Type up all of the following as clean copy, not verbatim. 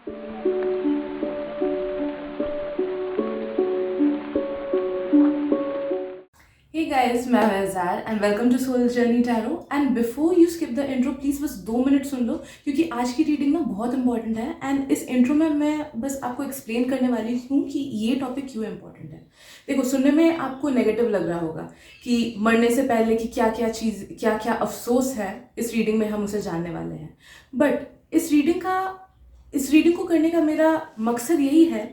Hey guys, मैं हूं Azhar and welcome to soul journey tarot. And before you skip the intro please बस 2 minute सुन लो, क्योंकि आज की रीडिंग ना बहुत इंपॉर्टेंट है। एंड इस इंट्रो में मैं बस आपको एक्सप्लेन करने वाली हूँ कि ये टॉपिक क्यों इंपॉर्टेंट है। देखो, सुनने में आपको नेगेटिव लग रहा होगा कि मरने से पहले की क्या क्या अफसोस है। इस रीडिंग में हम उसे जानने वाले हैं। बट इस रीडिंग को करने का मेरा मकसद यही है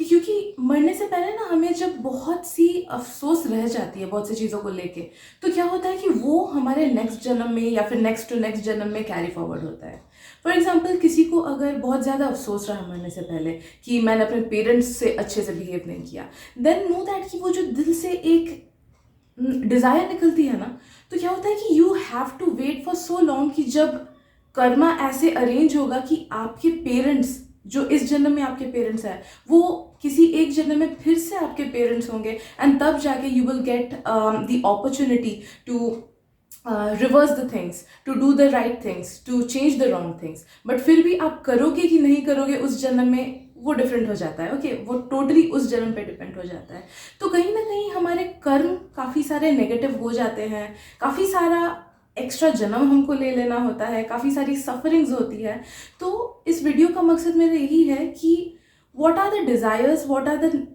कि क्योंकि मरने से पहले ना हमें जब बहुत सी अफसोस रह जाती है बहुत सी चीज़ों को लेके, तो क्या होता है कि वो हमारे नेक्स्ट जन्म में या फिर नेक्स्ट टू नेक्स्ट जन्म में कैरी फॉरवर्ड होता है। फॉर एग्जाम्पल, किसी को अगर बहुत ज़्यादा अफसोस रहा मरने से पहले कि मैंने अपने पेरेंट्स से अच्छे से बिहेव नहीं किया, देन नो दैट कि वो जो दिल से एक डिज़ायर निकलती है ना, तो क्या होता है कि you have to wait for so long कि जब कर्मा ऐसे अरेंज होगा कि आपके पेरेंट्स जो इस जन्म में आपके पेरेंट्स हैं वो किसी एक जन्म में फिर से आपके पेरेंट्स होंगे, एंड तब जाके you will get the opportunity to reverse the things, to do the right things, to change the wrong things. But फिर भी आप करोगे कि नहीं करोगे उस जन्म में, वो डिफरेंट हो जाता है। ओके, वो टोटली उस जन्म पे डिपेंड हो जाता है। तो कहीं ना कहीं हमारे कर्म काफ़ी सारे नेगेटिव हो जाते हैं, काफ़ी सारा एक्स्ट्रा जन्म हमको ले लेना होता है, काफ़ी सारी सफरिंग्स होती है। तो इस वीडियो का मकसद मेरा यही है कि what are the desires, what are the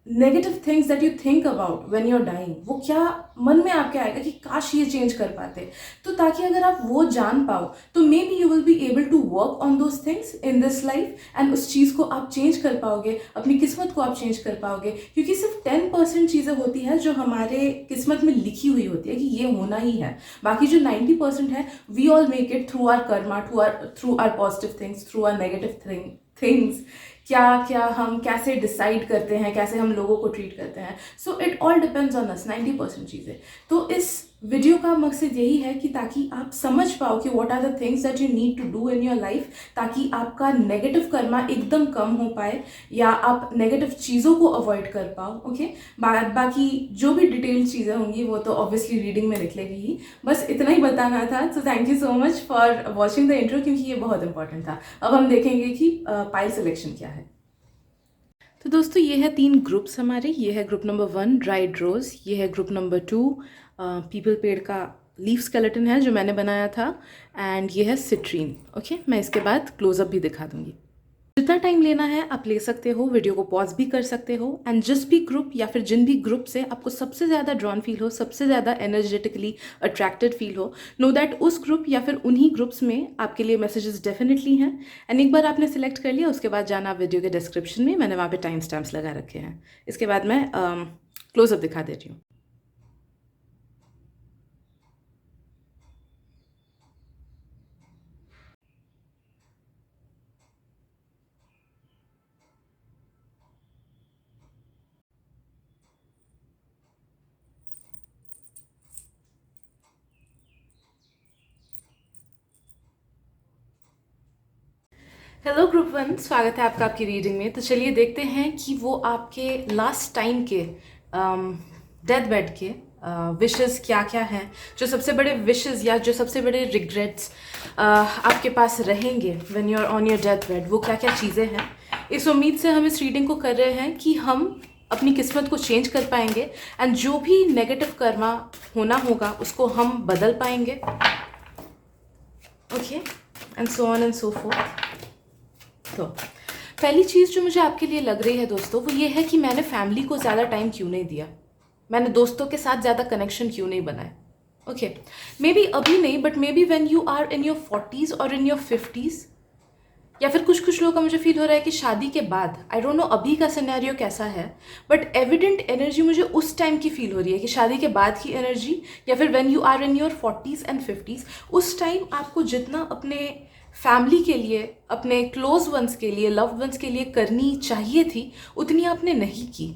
negative things that you think about when you are dying. वो क्या मन में आपके आएगा कि काश ये चेंज कर पाते, तो ताकि अगर आप वो जान पाओ तो maybe you will be able to work on those things in this life, and उस चीज़ को आप चेंज कर पाओगे, अपनी किस्मत को आप चेंज कर पाओगे। क्योंकि सिर्फ 10% चीज़ें होती है जो हमारे किस्मत में लिखी हुई होती है कि ये होना ही है। बाकी जो 90% है, we all make it through our karma, through our positive things, through our negative things. क्या क्या हम कैसे डिसाइड करते हैं, कैसे हम लोगों को ट्रीट करते हैं। So it all depends on us, 90% चीज़ें। तो इस वीडियो का मकसद यही है कि ताकि आप समझ पाओ कि what are the things that you need to do in your life, ताकि आपका नेगेटिव कर्मा एकदम कम हो पाए या आप नेगेटिव चीज़ों को अवॉइड कर पाओ। ओके, बाकी जो भी डिटेल चीज़ें होंगी वो तो ऑब्वियसली रीडिंग में निकलेगी ही। बस इतना ही बताना था। So thank you so much for watching the intro, क्योंकि ये बहुत इंपॉर्टेंट था। अब हम देखेंगे कि पाइल सिलेक्शन क्या है। तो दोस्तों, ये है 3 ग्रुप्स हमारे। ये है ग्रुप नंबर 1 ड्राइड रोज, ये है ग्रुप नंबर 2 पीपल पेड़ का लीफ स्केलेटन है जो मैंने बनाया था, एंड ये है सिट्रीन। ओके, मैं इसके बाद क्लोजअप भी दिखा दूंगी। जितना टाइम लेना है आप ले सकते हो, वीडियो को पॉज भी कर सकते हो। एंड जिस भी ग्रुप या फिर जिन भी ग्रुप से आपको सबसे ज़्यादा ड्रॉन फील हो, सबसे ज़्यादा एनर्जेटिकली अट्रैक्टेड फील हो, नो दैट उस ग्रुप या फिर उन्हीं ग्रुप्स में आपके लिए मैसेजेस डेफिनेटली हैं। एंड एक बार आपने सिलेक्ट कर लिया, उसके बाद जाना आप वीडियो के डिस्क्रिप्शन में, मैंने वहाँ पर टाइम स्टैम्प्स लगा रखे हैं। इसके बाद मैं क्लोजअप दिखा दे रही हूँ। हेलो ग्रुप 1, स्वागत है आपका आपकी रीडिंग में। तो चलिए देखते हैं कि वो आपके लास्ट टाइम के डेथ बेड के विशेस क्या क्या हैं, जो सबसे बड़े विशेस या जो सबसे बड़े रिग्रेट्स आपके पास रहेंगे when you are on your death bed, वो क्या क्या चीज़ें हैं। इस उम्मीद से हम इस रीडिंग को कर रहे हैं कि हम अपनी किस्मत को चेंज कर पाएंगे, एंड जो भी नेगेटिव कर्मा होना होगा उसको हम बदल पाएंगे। Okay, and so on and so fourth. तो पहली चीज़ जो मुझे आपके लिए लग रही है दोस्तों, वो ये है कि मैंने फैमिली को ज़्यादा टाइम क्यों नहीं दिया, मैंने दोस्तों के साथ ज़्यादा कनेक्शन क्यों नहीं बनाए। ओके, मे बी अभी नहीं, but maybe when you are in your 40s और इन योर 50s, या फिर कुछ लोगों का मुझे फील हो रहा है कि शादी के बाद, आई डोंट नो अभी का सिनेरियो कैसा है, बट एविडेंट एनर्जी मुझे उस टाइम की फील हो रही है कि शादी के बाद की एनर्जी, या फिर when you are in your 40s and 50s, उस टाइम आपको जितना अपने फैमिली के लिए, अपने क्लोज वंस के लिए, लव्ड वंस के लिए करनी चाहिए थी, उतनी आपने नहीं की।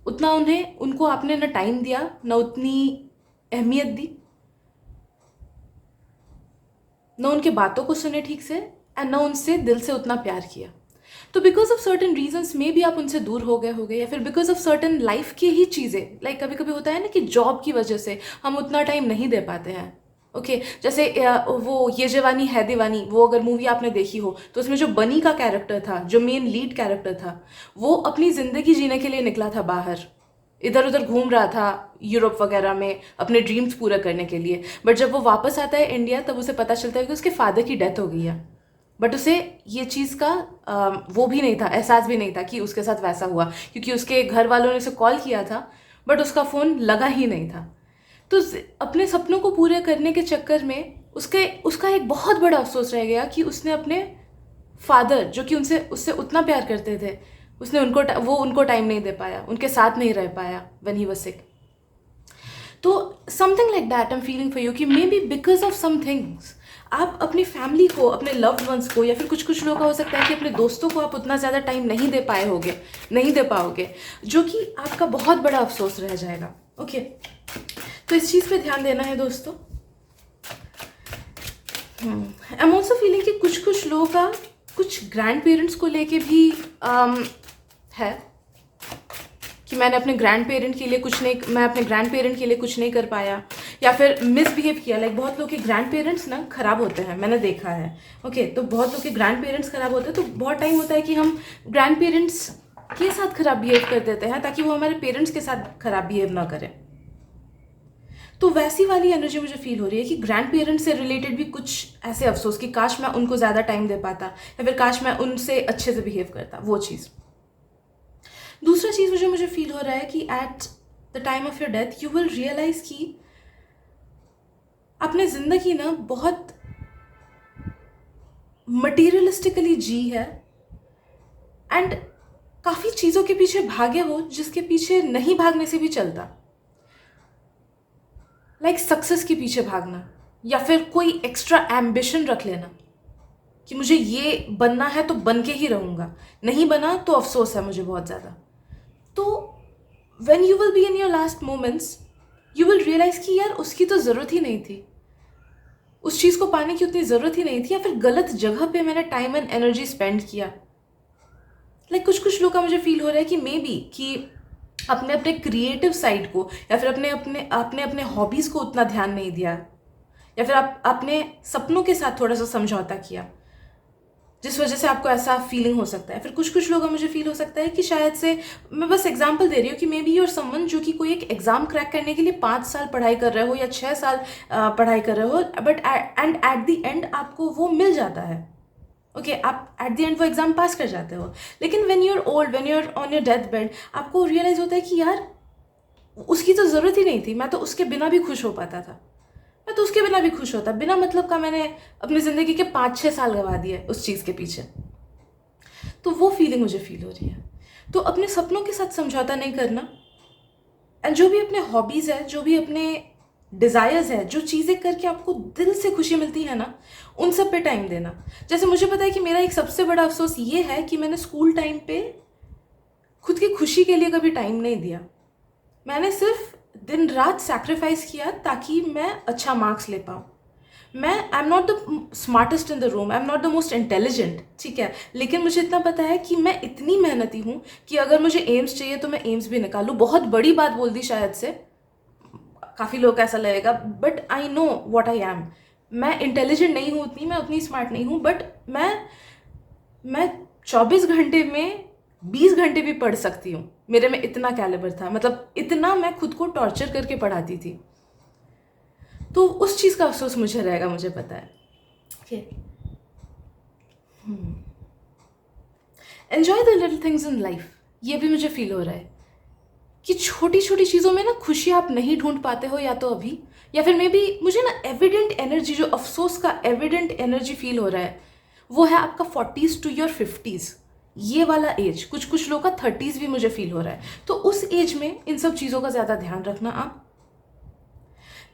उतना उनको आपने न टाइम दिया, न उतनी अहमियत दी, न उनके बातों को सुने ठीक से, एंड न उनसे दिल से उतना प्यार किया। तो बिकॉज ऑफ सर्टन रीजंस मे भी आप उनसे दूर हो गए होगे, या फिर बिकॉज ऑफ सर्टन लाइफ की ही चीज़ें, लाइक कभी कभी होता है ना कि जॉब की वजह से हम उतना टाइम नहीं दे पाते हैं। ओके जैसे वो ये जवानी है दीवानी, वो अगर मूवी आपने देखी हो तो उसमें जो बनी का कैरेक्टर था, जो मेन लीड कैरेक्टर था, वो अपनी ज़िंदगी जीने के लिए निकला था बाहर, इधर उधर घूम रहा था यूरोप वगैरह में अपने ड्रीम्स पूरा करने के लिए। बट जब वो वापस आता है इंडिया तब उसे पता चलता है कि उसके फादर की डेथ हो गई है। बट उसे ये चीज़ का वो भी नहीं था, एहसास भी नहीं था कि उसके साथ वैसा हुआ, क्योंकि उसके घर वालों ने उसे कॉल किया था बट उसका फ़ोन लगा ही नहीं था। तो अपने सपनों को पूरे करने के चक्कर में उसका एक बहुत बड़ा अफसोस रह गया कि उसने अपने फादर, जो कि उससे उतना प्यार करते थे, उसने उनको टाइम नहीं दे पाया, उनके साथ नहीं रह पाया व्हेन ही वाज सिक। तो something like that I am feeling for you कि maybe because of some things आप अपनी फैमिली को, अपने लव्ड वंस को, या फिर कुछ लोगों का हो सकता है कि अपने दोस्तों को आप उतना ज़्यादा टाइम नहीं दे पाओगे, जो कि आपका बहुत बड़ा अफसोस रह जाएगा। ओके तो इस चीज़ पे ध्यान देना है दोस्तों। आई एम ऑल्सो फीलिंग कि कुछ लोगों का कुछ ग्रैंड पेरेंट्स को लेके भी है कि मैं अपने ग्रैंड पेरेंट के लिए कुछ नहीं कर पाया, या फिर मिसबिहेव किया। लाइक बहुत लोग के ग्रैंड पेरेंट्स ना खराब होते हैं, मैंने देखा है। ओके तो बहुत लोग के ग्रैंड पेरेंट्स खराब होते हैं, तो बहुत टाइम होता है कि हम ग्रैंड पेरेंट्स के साथ खराब बिहेव कर देते हैं ताकि वो हमारे पेरेंट्स के साथ खराब बिहेव ना करें। तो वैसी वाली एनर्जी मुझे फील हो रही है कि ग्रैंड पेरेंट्स से रिलेटेड भी कुछ ऐसे अफसोस कि काश मैं उनको ज़्यादा टाइम दे पाता, या फिर काश मैं उनसे अच्छे से बिहेव करता, वो चीज़। दूसरा चीज़ मुझे फील हो रहा है कि at the time of your death you will realise कि आपने ज़िंदगी ना बहुत मटीरियलिस्टिकली जी है, एंड काफ़ी चीज़ों के पीछे भागे हो जिसके पीछे नहीं भागने से भी चलता। लाइक सक्सेस के पीछे भागना, या फिर कोई एक्स्ट्रा एम्बिशन रख लेना कि मुझे ये बनना है तो बन के ही रहूँगा, नहीं बना तो अफसोस है मुझे बहुत ज़्यादा। तो when you will be in your last moments you will realise कि यार उसकी तो ज़रूरत ही नहीं थी, उस चीज़ को पाने की उतनी ज़रूरत ही नहीं थी, या फिर गलत जगह पे मैंने टाइम एंड एनर्जी स्पेंड किया। लाइक कुछ लोग का मुझे फील हो रहा है कि मे बी कि अपने क्रिएटिव साइड को, या फिर अपने हॉबीज़ को उतना ध्यान नहीं दिया, या फिर आप अपने सपनों के साथ थोड़ा सा समझौता किया, जिस वजह से आपको ऐसा फीलिंग हो सकता है। फिर कुछ लोगों का मुझे फील हो सकता है कि शायद से, मैं बस एग्जांपल दे रही हूँ कि मे बी यूर समवन जो कि कोई एक एग्ज़ाम क्रैक करने के लिए 5 साल पढ़ाई कर रहे हो या 6 साल पढ़ाई कर रहे हो, बट एट द एंड आपको वो मिल जाता है। ओके आप एट द एंड वो एग्ज़ाम पास कर जाते हो, लेकिन when you're old, when you're on your death bed, आपको रियलाइज़ होता है कि यार उसकी तो ज़रूरत ही नहीं थी, मैं तो उसके बिना भी खुश हो पाता था, मैं तो उसके बिना भी खुश होता, बिना मतलब का मैंने अपनी ज़िंदगी के 5-6 साल गंवा दिए उस चीज़ के पीछे। तो वो फीलिंग मुझे फील हो रही है। तो अपने सपनों के साथ समझौता नहीं करना, एंड जो भी अपने हॉबीज़ है, जो भी अपने डिज़ायर्स है, जो चीज़ें करके आपको दिल से खुशी मिलती है ना, उन सब पे टाइम देना। जैसे मुझे पता है कि मेरा एक सबसे बड़ा अफसोस ये है कि मैंने स्कूल टाइम पे खुद की खुशी के लिए कभी टाइम नहीं दिया। मैंने सिर्फ दिन रात सैक्रिफाइस किया ताकि मैं अच्छा मार्क्स ले पाऊँ। I am not the smartest in the room, I am not the most intelligent, ठीक है, लेकिन मुझे इतना पता है कि मैं इतनी मेहनती हूँ कि अगर मुझे एम्स चाहिए तो मैं एम्स भी निकालूँ। बहुत बड़ी बात बोल दी शायद से, काफ़ी लोग ऐसा लगेगा, but I know what I am. मैं इंटेलिजेंट नहीं हूँ उतनी, मैं उतनी स्मार्ट नहीं हूँ, बट मैं 24 घंटे में 20 घंटे भी पढ़ सकती हूँ। मेरे में इतना कैलिबर था, मतलब इतना मैं खुद को टॉर्चर करके पढ़ाती थी। तो उस चीज़ का अफसोस मुझे रहेगा, मुझे पता है। Okay enjoy the little things in life, ये भी मुझे फील हो रहा है कि छोटी छोटी चीज़ों में ना खुशी आप नहीं ढूंढ पाते हो, या तो अभी, या फिर मे बी मुझे ना एविडेंट एनर्जी, जो अफसोस का एविडेंट एनर्जी फील हो रहा है, वो है आपका 40s to your 50s, ये वाला एज। कुछ लोगों का 30s भी मुझे फील हो रहा है। तो उस एज में इन सब चीज़ों का ज़्यादा ध्यान रखना आप,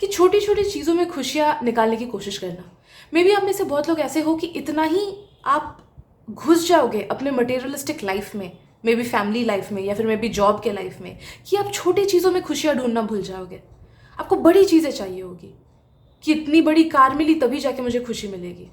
कि छोटी छोटी चीज़ों में खुशियाँ निकालने की कोशिश करना। मे बी आप में से बहुत लोग ऐसे हो कि इतना ही आप घुस जाओगे अपने मटेरियलिस्टिक लाइफ में, मे बी फैमिली लाइफ में, या फिर मे बी जॉब के लाइफ में, कि आप छोटी चीज़ों में खुशियाँ ढूंढना भूल जाओगे। आपको बड़ी चीज़ें चाहिए होगी कि इतनी बड़ी कार मिली तभी जाके मुझे खुशी मिलेगी,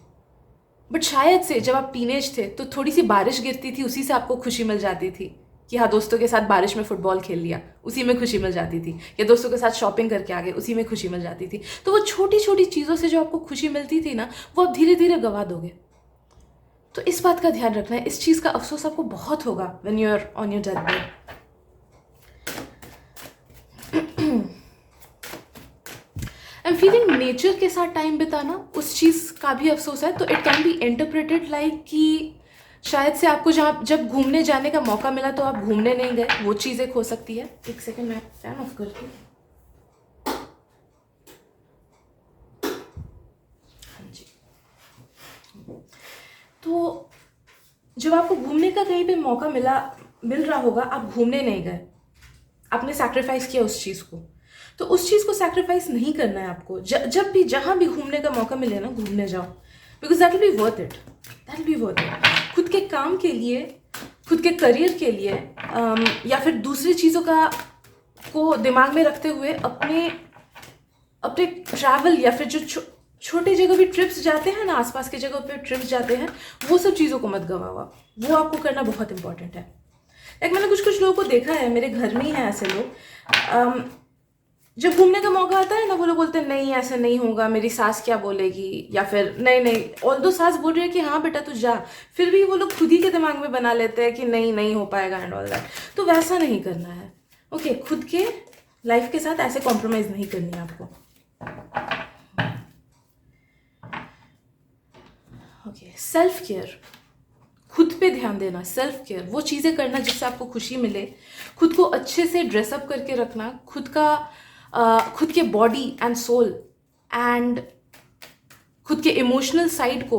बट शायद से जब आप टीनेज थे तो थोड़ी सी बारिश गिरती थी, उसी से आपको खुशी मिल जाती थी। कि हाँ दोस्तों के साथ बारिश में फुटबॉल खेल लिया, उसी में खुशी मिल जाती थी, या दोस्तों के साथ शॉपिंग करके आ गए, उसी में खुशी मिल जाती थी। तो वो छोटी छोटी चीज़ों से जो आपको खुशी मिलती थी ना, वो आप धीरे धीरे गवा दोगे। तो इस बात का ध्यान रखना है, इस चीज़ का अफसोस आपको बहुत होगा when you are on your death bed. I am feeling nature के साथ टाइम बिताना उस चीज़ का भी अफसोस है। तो it can be interpreted like कि शायद से आपको जब घूमने जाने का मौका मिला तो आप घूमने नहीं गए, वो चीज़ एक हो सकती है। एक सेकेंड, मैं फैन ऑफ करती हूँ। हाँ जी। तो जब आपको घूमने का कहीं पे मौका मिल रहा होगा, आप घूमने नहीं गए, आपने सैक्रिफाइस किया उस चीज़ को। तो उस चीज़ को सैक्रिफाइस नहीं करना है आपको। जब भी जहाँ भी घूमने का मौका मिले ना, घूमने जाओ, because that will be worth it, that will be worth it. खुद के काम के लिए, खुद के करियर के लिए, या फिर दूसरी चीज़ों को दिमाग में रखते हुए अपने ट्रैवल, या फिर जो छोटे जगह भी ट्रिप्स जाते हैं ना, आसपास की जगह पे ट्रिप्स जाते हैं, वो सब चीज़ों को मत गवाओ। वो आपको करना बहुत इंपॉर्टेंट है। लाइक मैंने कुछ लोगों को देखा है, मेरे घर में ही हैं ऐसे लोग। जब घूमने का मौका आता है ना, वो लोग बोलते हैं नहीं ऐसे नहीं होगा, मेरी सास क्या बोलेगी, या फिर नहीं, ऑल्दो सास बोल रही है कि हाँ बेटा तू जा, फिर भी वो लोग खुद ही के दिमाग में बना लेते हैं कि नहीं हो पाएगा एंड ऑल दैट। तो वैसा नहीं करना है। ओके, खुद के लाइफ के साथ ऐसे कॉम्प्रोमाइज नहीं करनी है आपको। ओके, सेल्फ केयर, खुद पे ध्यान देना, सेल्फ केयर, वो चीज़ें करना जिससे आपको खुशी मिले। खुद को अच्छे से ड्रेसअप करके रखना, खुद के बॉडी एंड सोल एंड खुद के इमोशनल साइड को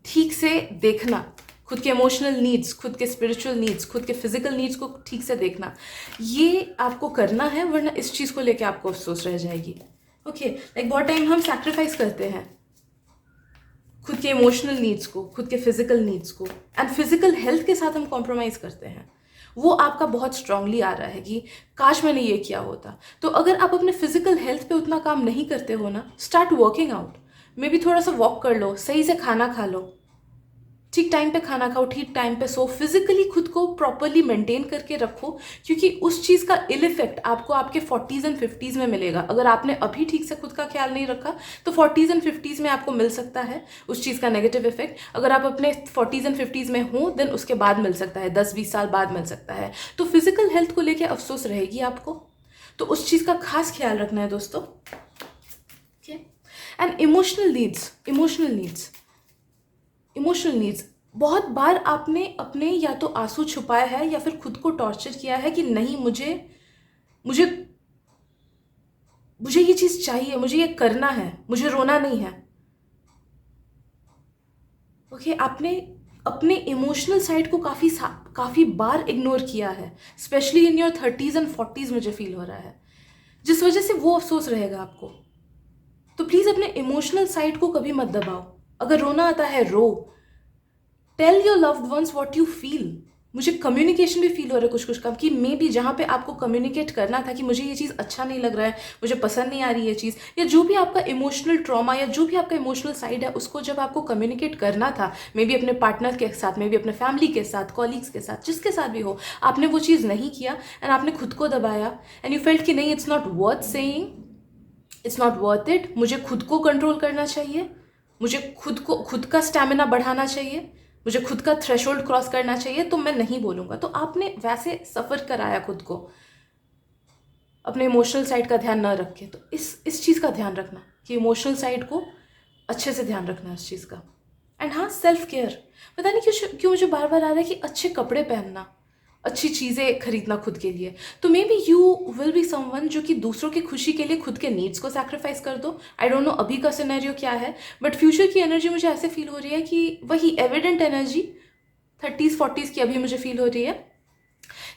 ठीक से देखना, खुद के इमोशनल नीड्स, खुद के स्पिरिचुअल नीड्स, खुद के फिजिकल नीड्स को ठीक से देखना, ये आपको करना है, वरना इस चीज़ को लेके आपको अफसोस रह जाएगी। ओके, लाइक बहुत टाइम हम सैक्रिफाइस करते हैं खुद के इमोशनल नीड्स को, खुद के फिजिकल नीड्स को, एंड फिजिकल हेल्थ के साथ हम कॉम्प्रोमाइज़ करते हैं। वो आपका बहुत स्ट्रांगली आ रहा है कि काश मैंने ये किया होता। तो अगर आप अपने फिजिकल हेल्थ पे उतना काम नहीं करते हो ना, start working out. May be थोड़ा सा वॉक कर लो, सही से खाना खा लो, ठीक टाइम पे खाना खाओ, ठीक टाइम पे सो, फिजिकली खुद को प्रॉपरली मेंटेन करके रखो, क्योंकि उस चीज़ का इल इफेक्ट आपको आपके 40s एंड 50s में मिलेगा। अगर आपने अभी ठीक से खुद का ख्याल नहीं रखा तो 40s एंड 50s में आपको मिल सकता है उस चीज़ का नेगेटिव इफेक्ट। अगर आप अपने 40s एंड 50s में हो, देन उसके बाद मिल सकता है, 10-20 साल बाद मिल सकता है। तो फिजिकल हेल्थ को लेकर अफसोस रहेगी आपको, तो उस चीज़ का खास ख्याल रखना है दोस्तों। एंड इमोशनल नीड्स, बहुत बार आपने अपने या तो आंसू छुपाए हैं या फिर खुद को टॉर्चर किया है कि नहीं, मुझे ये चीज़ चाहिए, मुझे ये करना है, मुझे रोना नहीं है। ओके, आपने अपने इमोशनल साइड को काफ़ी बार इग्नोर किया है, specially in your 30s and 40s, मुझे फील हो रहा है, जिस वजह से वो अफसोस रहेगा आपको। तो प्लीज़ अपने इमोशनल साइड को कभी मत दबाओ। अगर रोना आता है, रो, tell your loved ones what you feel. मुझे कम्युनिकेशन भी फील हो रहा है कुछ काम कि मे बी जहाँ पे आपको कम्युनिकेट करना था कि मुझे ये चीज़ अच्छा नहीं लग रहा है, मुझे पसंद नहीं आ रही ये चीज़, या जो भी आपका इमोशनल ट्रॉमा या जो भी आपका इमोशनल साइड है, उसको जब आपको कम्युनिकेट करना था, मे बी अपने पार्टनर के साथ, मे बी अपने फैमिली के साथ, कॉलीग्स के साथ, जिसके साथ भी हो, आपने वो चीज़ नहीं किया एंड आपने खुद को दबाया एंड यू फेल्ट कि नहीं, it's not worth saying, it's not worth it, मुझे खुद को कंट्रोल करना चाहिए, मुझे खुद का स्टैमिना बढ़ाना चाहिए, मुझे खुद का थ्रेशोल्ड क्रॉस करना चाहिए, तो मैं नहीं बोलूँगा। तो आपने वैसे सफ़र कराया खुद को, अपने इमोशनल साइड का ध्यान ना रख के। तो इस चीज़ का ध्यान रखना कि इमोशनल साइड को अच्छे से ध्यान रखना है उस चीज़ का। एंड हाँ, सेल्फ केयर, पता नहीं क्यों मुझे बार बार आ रहा है कि अच्छे कपड़े पहनना, अच्छी चीज़ें खरीदना खुद के लिए। तो maybe you will be someone जो कि दूसरों की खुशी के लिए खुद के नीड्स को सैक्रिफाइस कर दो। आई डोंट नो अभी का सिनेरियो क्या है, बट फ्यूचर की एनर्जी मुझे ऐसे फील हो रही है कि वही एविडेंट एनर्जी 30s 40s की अभी मुझे फील हो रही है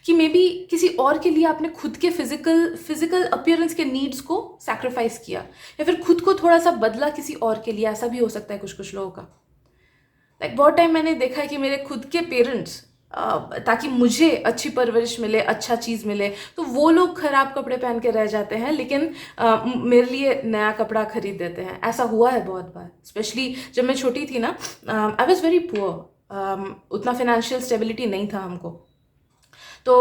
कि मे बी किसी और के लिए आपने खुद के फिजिकल अपीयरेंस के नीड्स को सैक्रिफाइस किया, या फिर खुद को थोड़ा सा बदला किसी और के लिए। ऐसा भी हो सकता है कुछ लोगों का। लाइक बहुत टाइम मैंने देखा है कि मेरे खुद के पेरेंट्स, ताकि मुझे अच्छी परवरिश मिले, अच्छा चीज़ मिले, तो वो लोग खराब कपड़े पहन के रह जाते हैं, लेकिन मेरे लिए नया कपड़ा खरीद देते हैं। ऐसा हुआ है बहुत बार, स्पेशली जब मैं छोटी थी ना, आई वॉज वेरी पुअर, उतना फाइनेंशियल स्टेबिलिटी नहीं था हमको। तो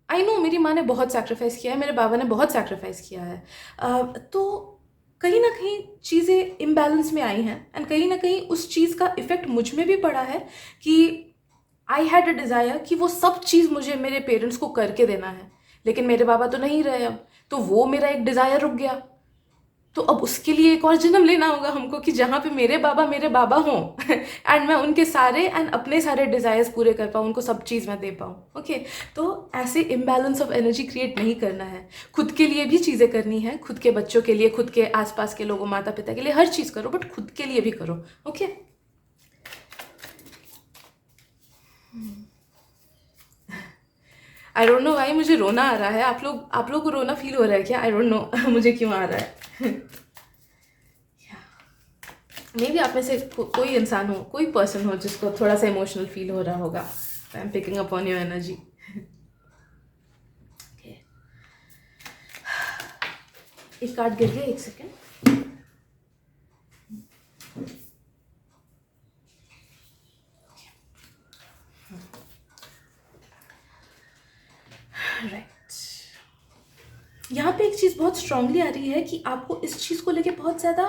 आई नो मेरी माँ ने बहुत सैक्रिफाइस किया है, मेरे बाबा ने बहुत सैक्रिफाइस किया है। तो कहीं ना कहीं चीज़ें इम्बैलेंस में आई हैं, एंड कहीं ना कहीं उस चीज़ का इफ़ेक्ट मुझ में भी पड़ा है कि आई हैड अ डिज़ायर कि वो सब चीज़ मुझे मेरे पेरेंट्स को करके देना है, लेकिन मेरे बाबा तो नहीं रहे अब, तो वो मेरा एक डिज़ायर रुक गया। तो अब उसके लिए एक और जन्म लेना होगा हमको कि जहाँ पे मेरे बाबा हों एंड मैं उनके सारे एंड अपने सारे डिज़ायर्स पूरे कर पाऊँ, उनको सब चीज़ मैं दे पाऊँ। ओके, तो ऐसे इम्बैलेंस ऑफ एनर्जी क्रिएट नहीं करना है। खुद के लिए भी चीज़ें करनी है, खुद के बच्चों के लिए, खुद के आसपास के लोगों, माता पिता के लिए, हर चीज़ करो, बट खुद के लिए भी करो। ओके, आई डोंट नो भाई, मुझे रोना आ रहा है। आप लोग को रोना फील हो रहा है क्या? आई डोंट नो मुझे क्यों आ रहा है। मे बी आप में से कोई इंसान हो, कोई पर्सन हो जिसको थोड़ा सा इमोशनल फील हो रहा होगा। I am picking up on your energy. एक कार्ड गिर गया, एक सेकेंड। राइट, यहाँ पे एक चीज़ बहुत स्ट्रांगली आ रही है कि आपको इस चीज़ को लेके बहुत ज़्यादा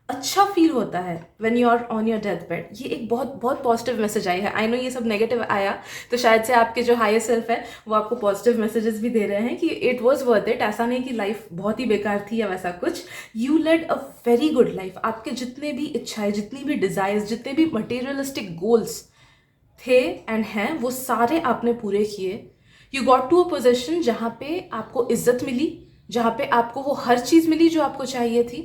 अच्छा फील होता है when you are on your death bed. ये एक बहुत बहुत पॉजिटिव मैसेज आई है। आई नो ये सब नेगेटिव आया, तो शायद से आपके जो हायर सेल्फ है वो आपको पॉजिटिव मैसेजेस भी दे रहे हैं कि इट वॉज वर्थ इट। ऐसा नहीं कि लाइफ बहुत ही बेकार थी या वैसा कुछ। You led a very good life. आपके जितने भी इच्छाएं, जितनी भी डिज़ायर्स, जितने भी मटेरियलिस्टिक गोल्स थे एंड हैं, वो सारे आपने पूरे किए। You got to a position जहाँ पे आपको इज्जत मिली, जहाँ पे आपको वो हर चीज़ मिली जो आपको चाहिए थी,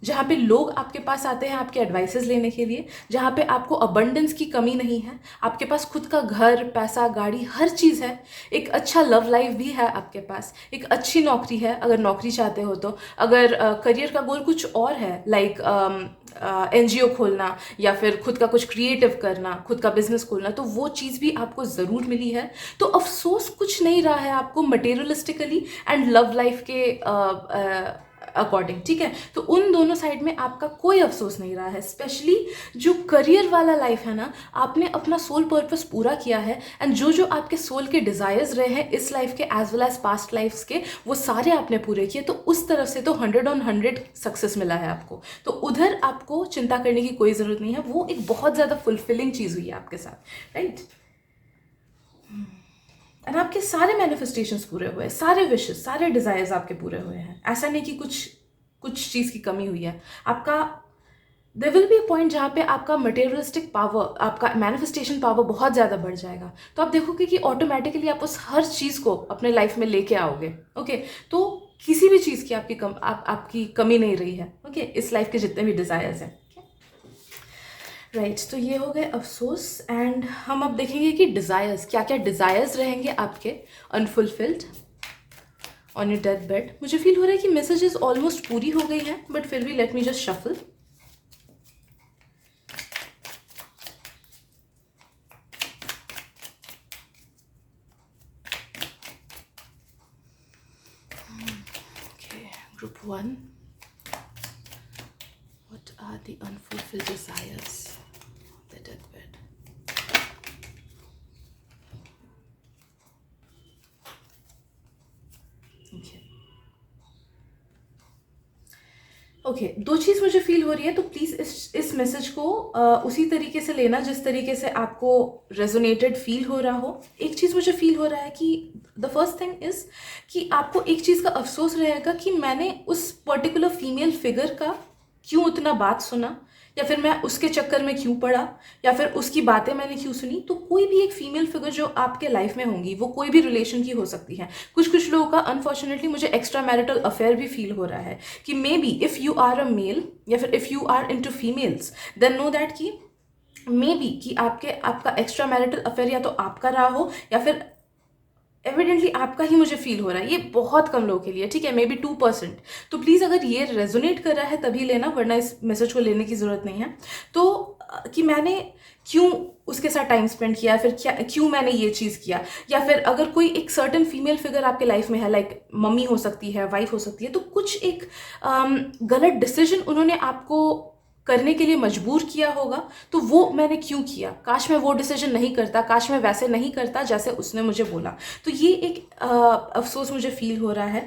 जहाँ पे लोग आपके पास आते हैं आपके एडवाइसेस लेने के लिए, जहाँ पे आपको अबंडेंस की कमी नहीं है, आपके पास खुद का घर, पैसा, गाड़ी, हर चीज़ है, एक अच्छा लव लाइफ भी है आपके पास, एक अच्छी नौकरी है अगर नौकरी चाहते हो तो, अगर करियर का गोल कुछ और है लाइक एनजीओ खोलना या फिर खुद का कुछ क्रिएटिव करना, खुद का बिजनेस खोलना, तो वो चीज़ भी आपको ज़रूर मिली है। तो अफसोस कुछ नहीं रहा है आपको मटेरियलिस्टिकली एंड लव लाइफ के अकॉर्डिंग, ठीक है? तो उन दोनों साइड में आपका कोई अफसोस नहीं रहा है। स्पेशली जो करियर वाला लाइफ है ना, आपने अपना सोल पर्पस पूरा किया है, एंड जो जो आपके सोल के डिज़ायर्स रहे हैं इस लाइफ के as well as past lifes के, वो सारे आपने पूरे किए। तो उस तरफ से तो 100/100 सक्सेस मिला है आपको। तो उधर आपको चिंता करने की कोई ज़रूरत नहीं है। वो एक बहुत ज़्यादा फुलफिलिंग चीज़ हुई है आपके साथ, राइट? एंड आपके सारे मैनिफेस्टेशंस पूरे हुए, सारे विशेस, सारे डिज़ायर्स आपके पूरे हुए हैं। ऐसा नहीं कि कुछ चीज़ की कमी हुई है आपका। There will be a point जहाँ पे आपका मटेरियलिस्टिक पावर, आपका मैनिफेस्टेशन पावर बहुत ज़्यादा बढ़ जाएगा। तो आप देखोगे कि ऑटोमेटिकली आप उस हर चीज़ को अपने लाइफ में लेके आओगे। ओके, तो किसी भी चीज़ की आपकी कमी नहीं रही है। ओके, इस लाइफ के जितने भी डिज़ायर्स हैं, राइट। तो ये हो गए अफसोस, एंड हम अब देखेंगे कि डिज़ायर्स, क्या क्या डिज़ायर्स रहेंगे आपके unfulfilled on your death bed. मुझे फील हो रहा है कि मैसेजेस ऑलमोस्ट पूरी हो गई हैं, बट फिर भी let me just shuffle. Group 1, what are the unfulfilled desires of the deathbed? Okay, दो चीज़ मुझे फील हो रही है, तो प्लीज़ इस मैसेज को उसी तरीके से लेना जिस तरीके से आपको रेजोनेटेड फील हो रहा हो। एक चीज़ मुझे फील हो रहा है कि द फर्स्ट थिंग इज़ कि आपको एक चीज़ का अफसोस रहेगा कि मैंने उस पर्टिकुलर फीमेल फिगर का क्यों उतना बात सुना, या फिर मैं उसके चक्कर में क्यों पड़ा, या फिर उसकी बातें मैंने क्यों सुनी। तो कोई भी एक फीमेल फिगर जो आपके लाइफ में होंगी, वो कोई भी रिलेशन की हो सकती है। कुछ लोगों का अनफॉर्चुनेटली मुझे एक्स्ट्रा मैरिटल अफेयर भी फील हो रहा है कि maybe if you are a male या फिर if you are into females, then know that कि मे बी कि आपका एक्स्ट्रा मैरिटल अफेयर या तो आपका रहा हो या फिर एविडेंटली आपका ही मुझे फील हो रहा है। ये बहुत कम लोगों के लिए, ठीक है, मे बी 2%। तो प्लीज़ अगर ये रेजोनेट कर रहा है तभी लेना, वरना इस मैसेज को लेने की ज़रूरत नहीं है। तो कि मैंने क्यों उसके साथ टाइम स्पेंड किया, फिर क्यों मैंने ये चीज़ किया, या फिर अगर कोई एक सर्टन फीमेल फिगर आपके लाइफ में है, लाइक मम्मी हो सकती है, वाइफ हो सकती है, तो कुछ एक गलत डिसीजन उन्होंने आपको करने के लिए मजबूर किया होगा, तो वो मैंने क्यों किया, काश मैं वो डिसीजन नहीं करता, काश मैं वैसे नहीं करता जैसे उसने मुझे बोला। तो ये एक अफसोस मुझे फील हो रहा है।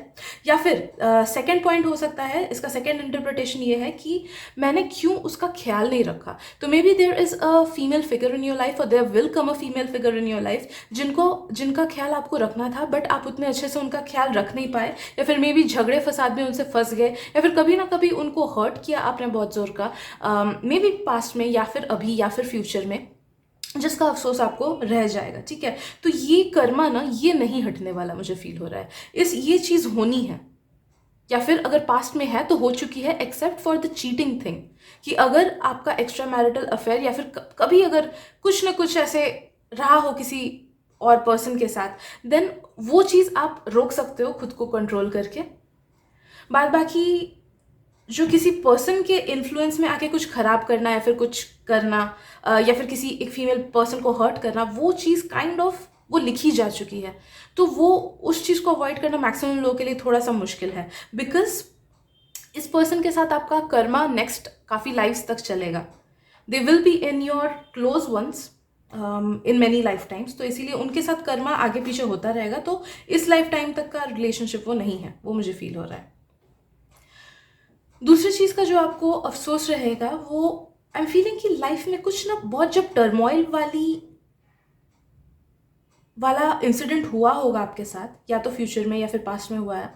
या फिर सेकंड पॉइंट हो सकता है, इसका सेकंड इंटरप्रिटेशन ये है कि मैंने क्यों उसका ख्याल नहीं रखा। तो maybe there is a female figure in your life और there will come a female figure in your life जिनका ख्याल आपको रखना था, बट आप उतने अच्छे से उनका ख्याल रख नहीं पाए, या फिर मे बी झगड़े फसाद में उनसे फंस गए, या फिर कभी ना कभी उनको हर्ट किया आपने बहुत जोर का, मे बी पास्ट में या फिर अभी या फिर फ्यूचर में, जिसका अफसोस आपको रह जाएगा। ठीक है, तो ये कर्मा ना, ये नहीं हटने वाला मुझे फील हो रहा है। ये चीज़ होनी है, या फिर अगर पास्ट में है तो हो चुकी है, except for the cheating thing, कि अगर आपका एक्स्ट्रा मैरिटल अफेयर या फिर कभी अगर कुछ ना कुछ ऐसे रहा हो किसी और पर्सन के साथ, देन वो चीज़ आप रोक सकते हो खुद को कंट्रोल करके। बाद बाकी जो किसी पर्सन के इन्फ्लुएंस में आके कुछ खराब करना या फिर कुछ करना, या फिर किसी एक फीमेल पर्सन को हर्ट करना, वो चीज़ काइंड ऑफ वो लिखी जा चुकी है। तो वो उस चीज़ को अवॉइड करना मैक्सिमम लोगों के लिए थोड़ा सा मुश्किल है, बिकॉज इस पर्सन के साथ आपका कर्मा नेक्स्ट काफ़ी लाइफ्स तक चलेगा। They will be in your close ones in many lifetimes, तो इसीलिए उनके साथ कर्मा आगे पीछे होता रहेगा। तो इस लाइफ टाइम तक का रिलेशनशिप वो नहीं है, वो मुझे फील हो रहा है। दूसरी चीज़ का जो आपको अफसोस रहेगा, वो आई एम फीलिंग कि लाइफ में कुछ ना बहुत जब टर्मोइल वाला इंसिडेंट हुआ होगा आपके साथ, या तो फ्यूचर में या फिर पास्ट में हुआ है,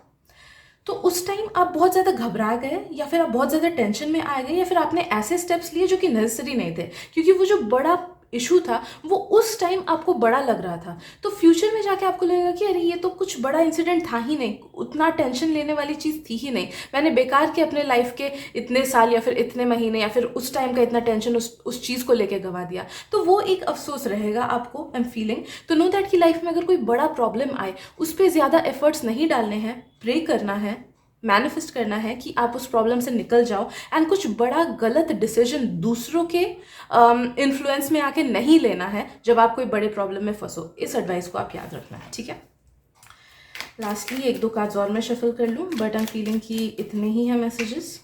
तो उस टाइम आप बहुत ज़्यादा घबरा गए, या फिर आप बहुत ज़्यादा टेंशन में आ गए, या फिर आपने ऐसे स्टेप्स लिए जो कि नेसेसरी नहीं थे, क्योंकि वो जो बड़ा इशू था वो उस टाइम आपको बड़ा लग रहा था। तो फ्यूचर में जाके आपको लगेगा कि अरे ये तो कुछ बड़ा इंसिडेंट था ही नहीं, उतना टेंशन लेने वाली चीज़ थी ही नहीं, मैंने बेकार के अपने लाइफ के इतने साल या फिर इतने महीने या फिर उस टाइम का इतना टेंशन उस चीज़ को लेके गवा दिया। तो वो एक अफसोस रहेगा आपको, आई एम फीलिंग। तो नो दैट कि लाइफ में अगर कोई बड़ा प्रॉब्लम आए, उस पर ज़्यादा एफर्ट्स नहीं डालने हैं, प्रे करना है, मैनिफेस्ट करना है कि आप उस प्रॉब्लम से निकल जाओ, एंड कुछ बड़ा गलत डिसीजन दूसरों के इन्फ्लुएंस में आके नहीं लेना है जब आप कोई बड़े प्रॉब्लम में फंसो। इस एडवाइस को आप याद रखना है, ठीक है। लास्टली एक दो कार्ड्स और मैं शफल कर लूँ, बट आई एम फीलिंग कि इतने ही हैं मैसेजेस।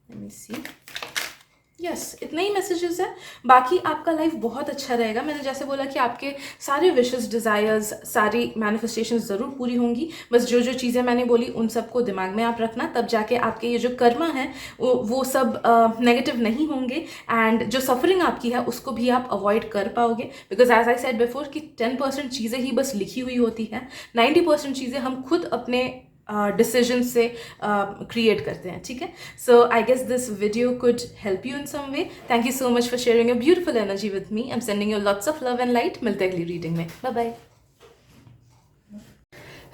लेट मी सी, यस इतने ही मैसेजेस हैं। बाकी आपका लाइफ बहुत अच्छा रहेगा। मैंने जैसे बोला कि आपके सारे विशेस, डिज़ायर्स, सारी मैनिफेस्टेशंस ज़रूर पूरी होंगी। बस जो जो चीज़ें मैंने बोली उन सबको दिमाग में आप रखना, तब जाके आपके ये जो कर्मा है वो सब नेगेटिव नहीं होंगे, एंड जो सफरिंग आपकी है उसको भी आप अवॉइड कर पाओगे। Because as I said before कि 10% चीज़ें ही बस लिखी हुई होती हैं, 90% चीज़ें हम खुद अपने डिसीजन से क्रिएट करते हैं, ठीक है। So I guess this video could help you in some way. Thank you so much for sharing your beautiful energy with me. I am sending you lots of love and light. मिलते हैं अगली reading में, bye bye.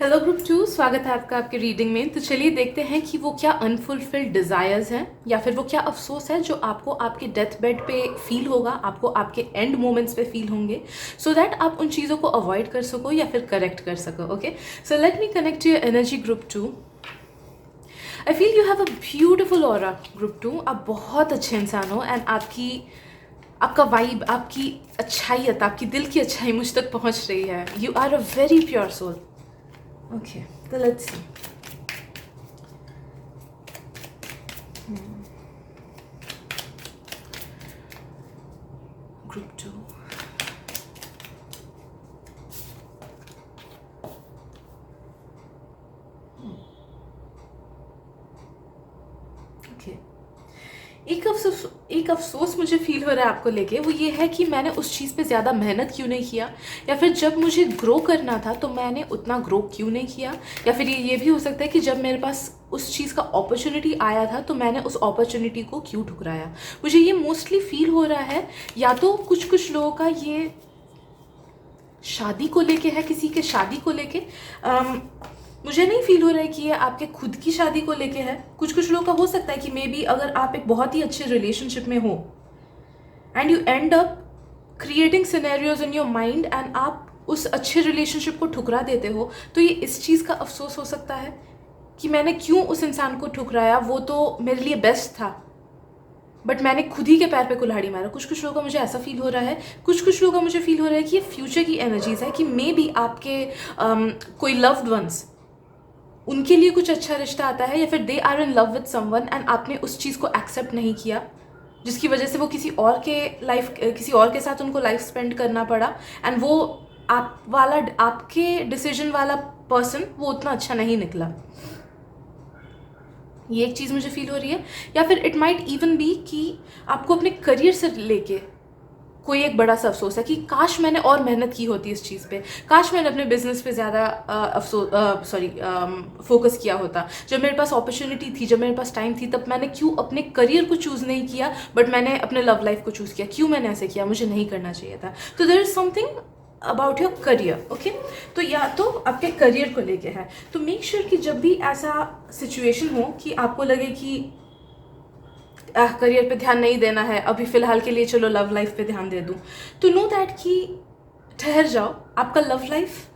Hello group 2, स्वागत है आपका आपके reading में। तो चलिए देखते हैं कि वो क्या अनफुलफिल्ड डिज़ायर्स हैं, या फिर वो क्या अफसोस है जो आपको आपके डेथ बेड पे फील होगा, आपको आपके एंड मोमेंट्स पे फील होंगे, सो दैट आप उन चीज़ों को अवॉइड कर सको या फिर करेक्ट कर सको। Okay, so let me connect your energy group 2। I feel you have a beautiful aura group 2। आप बहुत अच्छे इंसान हो, एंड आपका वाइब, आपकी अच्छाइयत, आपकी दिल की अच्छाई मुझ तक पहुँच रही है। You are a very pure soul. Okay, so let's see. Group 2. Okay. एक अफसोस मुझे फील हो रहा है आपको लेके, वो ये है कि मैंने उस चीज़ पे ज़्यादा मेहनत क्यों नहीं किया, या फिर जब मुझे ग्रो करना था तो मैंने उतना ग्रो क्यों नहीं किया, या फिर ये भी हो सकता है कि जब मेरे पास उस चीज़ का अपॉर्चुनिटी आया था तो मैंने उस अपॉर्चुनिटी को क्यों ठुकराया। मुझे ये मोस्टली फील हो रहा है, या तो कुछ लोगों का ये शादी को लेके है, किसी के शादी को लेके। मुझे नहीं फील हो रहा है कि ये आपके खुद की शादी को लेके है। कुछ लोगों का हो सकता है कि मे बी अगर आप एक बहुत ही अच्छे रिलेशनशिप में हो and you and up creating scenarios in your mind, and आप उस अच्छे रिलेशनशिप को ठुकरा देते हो, तो ये इस चीज़ का अफसोस हो सकता है कि मैंने क्यों उस इंसान को ठुकराया। वो तो मेरे लिए बेस्ट था, बट मैंने खुद ही के पैर पे कुल्हाड़ी मारा। कुछ लोगों का मुझे ऐसा फील हो रहा है। कुछ लोगों का मुझे फील हो रहा है कि ये फ्यूचर की एनर्जीज है, कि मे बी आपके कोई लव्ड वंस, उनके लिए कुछ अच्छा रिश्ता आता है, या फिर they are in love with someone and आपने उस चीज़ को एक्सेप्ट नहीं किया, जिसकी वजह से वो किसी और के साथ उनको लाइफ स्पेंड करना पड़ा, एंड वो आपके डिसीजन वाला पर्सन वो उतना अच्छा नहीं निकला। ये एक चीज़ मुझे फील हो रही है। या फिर इट माइट इवन बी कि आपको अपने करियर से लेके कोई एक बड़ा सा अफसोस है कि काश मैंने और मेहनत की होती इस चीज़ पे, काश मैंने अपने बिजनेस पे ज़्यादा फोकस किया होता। जब मेरे पास अपॉर्चुनिटी थी, जब मेरे पास टाइम थी, तब मैंने क्यों अपने करियर को चूज़ नहीं किया, बट मैंने अपने लव लाइफ को चूज़ किया? क्यों मैंने ऐसे किया? मुझे नहीं करना चाहिए था। तो there is something about your career, okay. तो या तो आपके करियर को लेके है, तो मेक श्योर कि जब भी ऐसा सिचुएशन हो कि आपको लगे कि करियर पे ध्यान नहीं देना है अभी फ़िलहाल के लिए, चलो लव लाइफ पे ध्यान दे दूँ, तो नो दैट कि ठहर जाओ, आपका लव लाइफ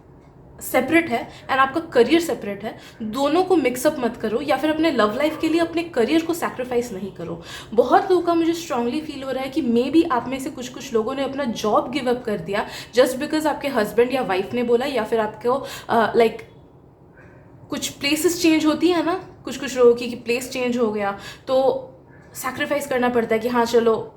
सेपरेट है एंड आपका करियर सेपरेट है। दोनों को मिक्सअप मत करो, या फिर अपने लव लाइफ के लिए अपने करियर को सैक्रिफाइस नहीं करो। बहुत लोगों का मुझे स्ट्रांगली फील हो रहा है कि मे बी आप में से कुछ लोगों ने अपना जॉब गिव अप कर दिया जस्ट बिकॉज आपके हस्बैंड या वाइफ ने बोला, या फिर आपको लाइक कुछ प्लेसेस चेंज होती है ना, कुछ लोगों की कि प्लेस चेंज हो गया तो सैक्रिफाइस करना पड़ता है कि हाँ चलो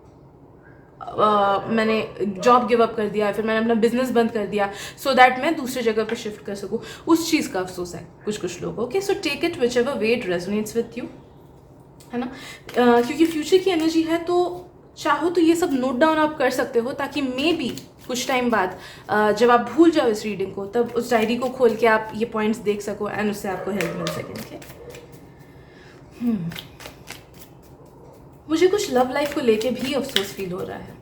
मैंने जॉब गिव अप कर दिया, फिर मैंने अपना बिजनेस बंद कर दिया सो दैट मैं दूसरी जगह पर शिफ्ट कर सकूँ। उस चीज़ का अफसोस है कुछ लोगों के। So take it whichever way it resonates with you, है ना। क्योंकि फ्यूचर की एनर्जी है, तो चाहो तो ये सब नोट डाउन आप कर सकते हो, ताकि मे बी कुछ टाइम बाद जब आप भूल जाओ इस रीडिंग को, तब उस डायरी को खोल के आप ये पॉइंट्स देख सको एंड उससे आपको हेल्प मिल सके। मुझे कुछ लव लाइफ को लेके भी अफसोस फील हो रहा है,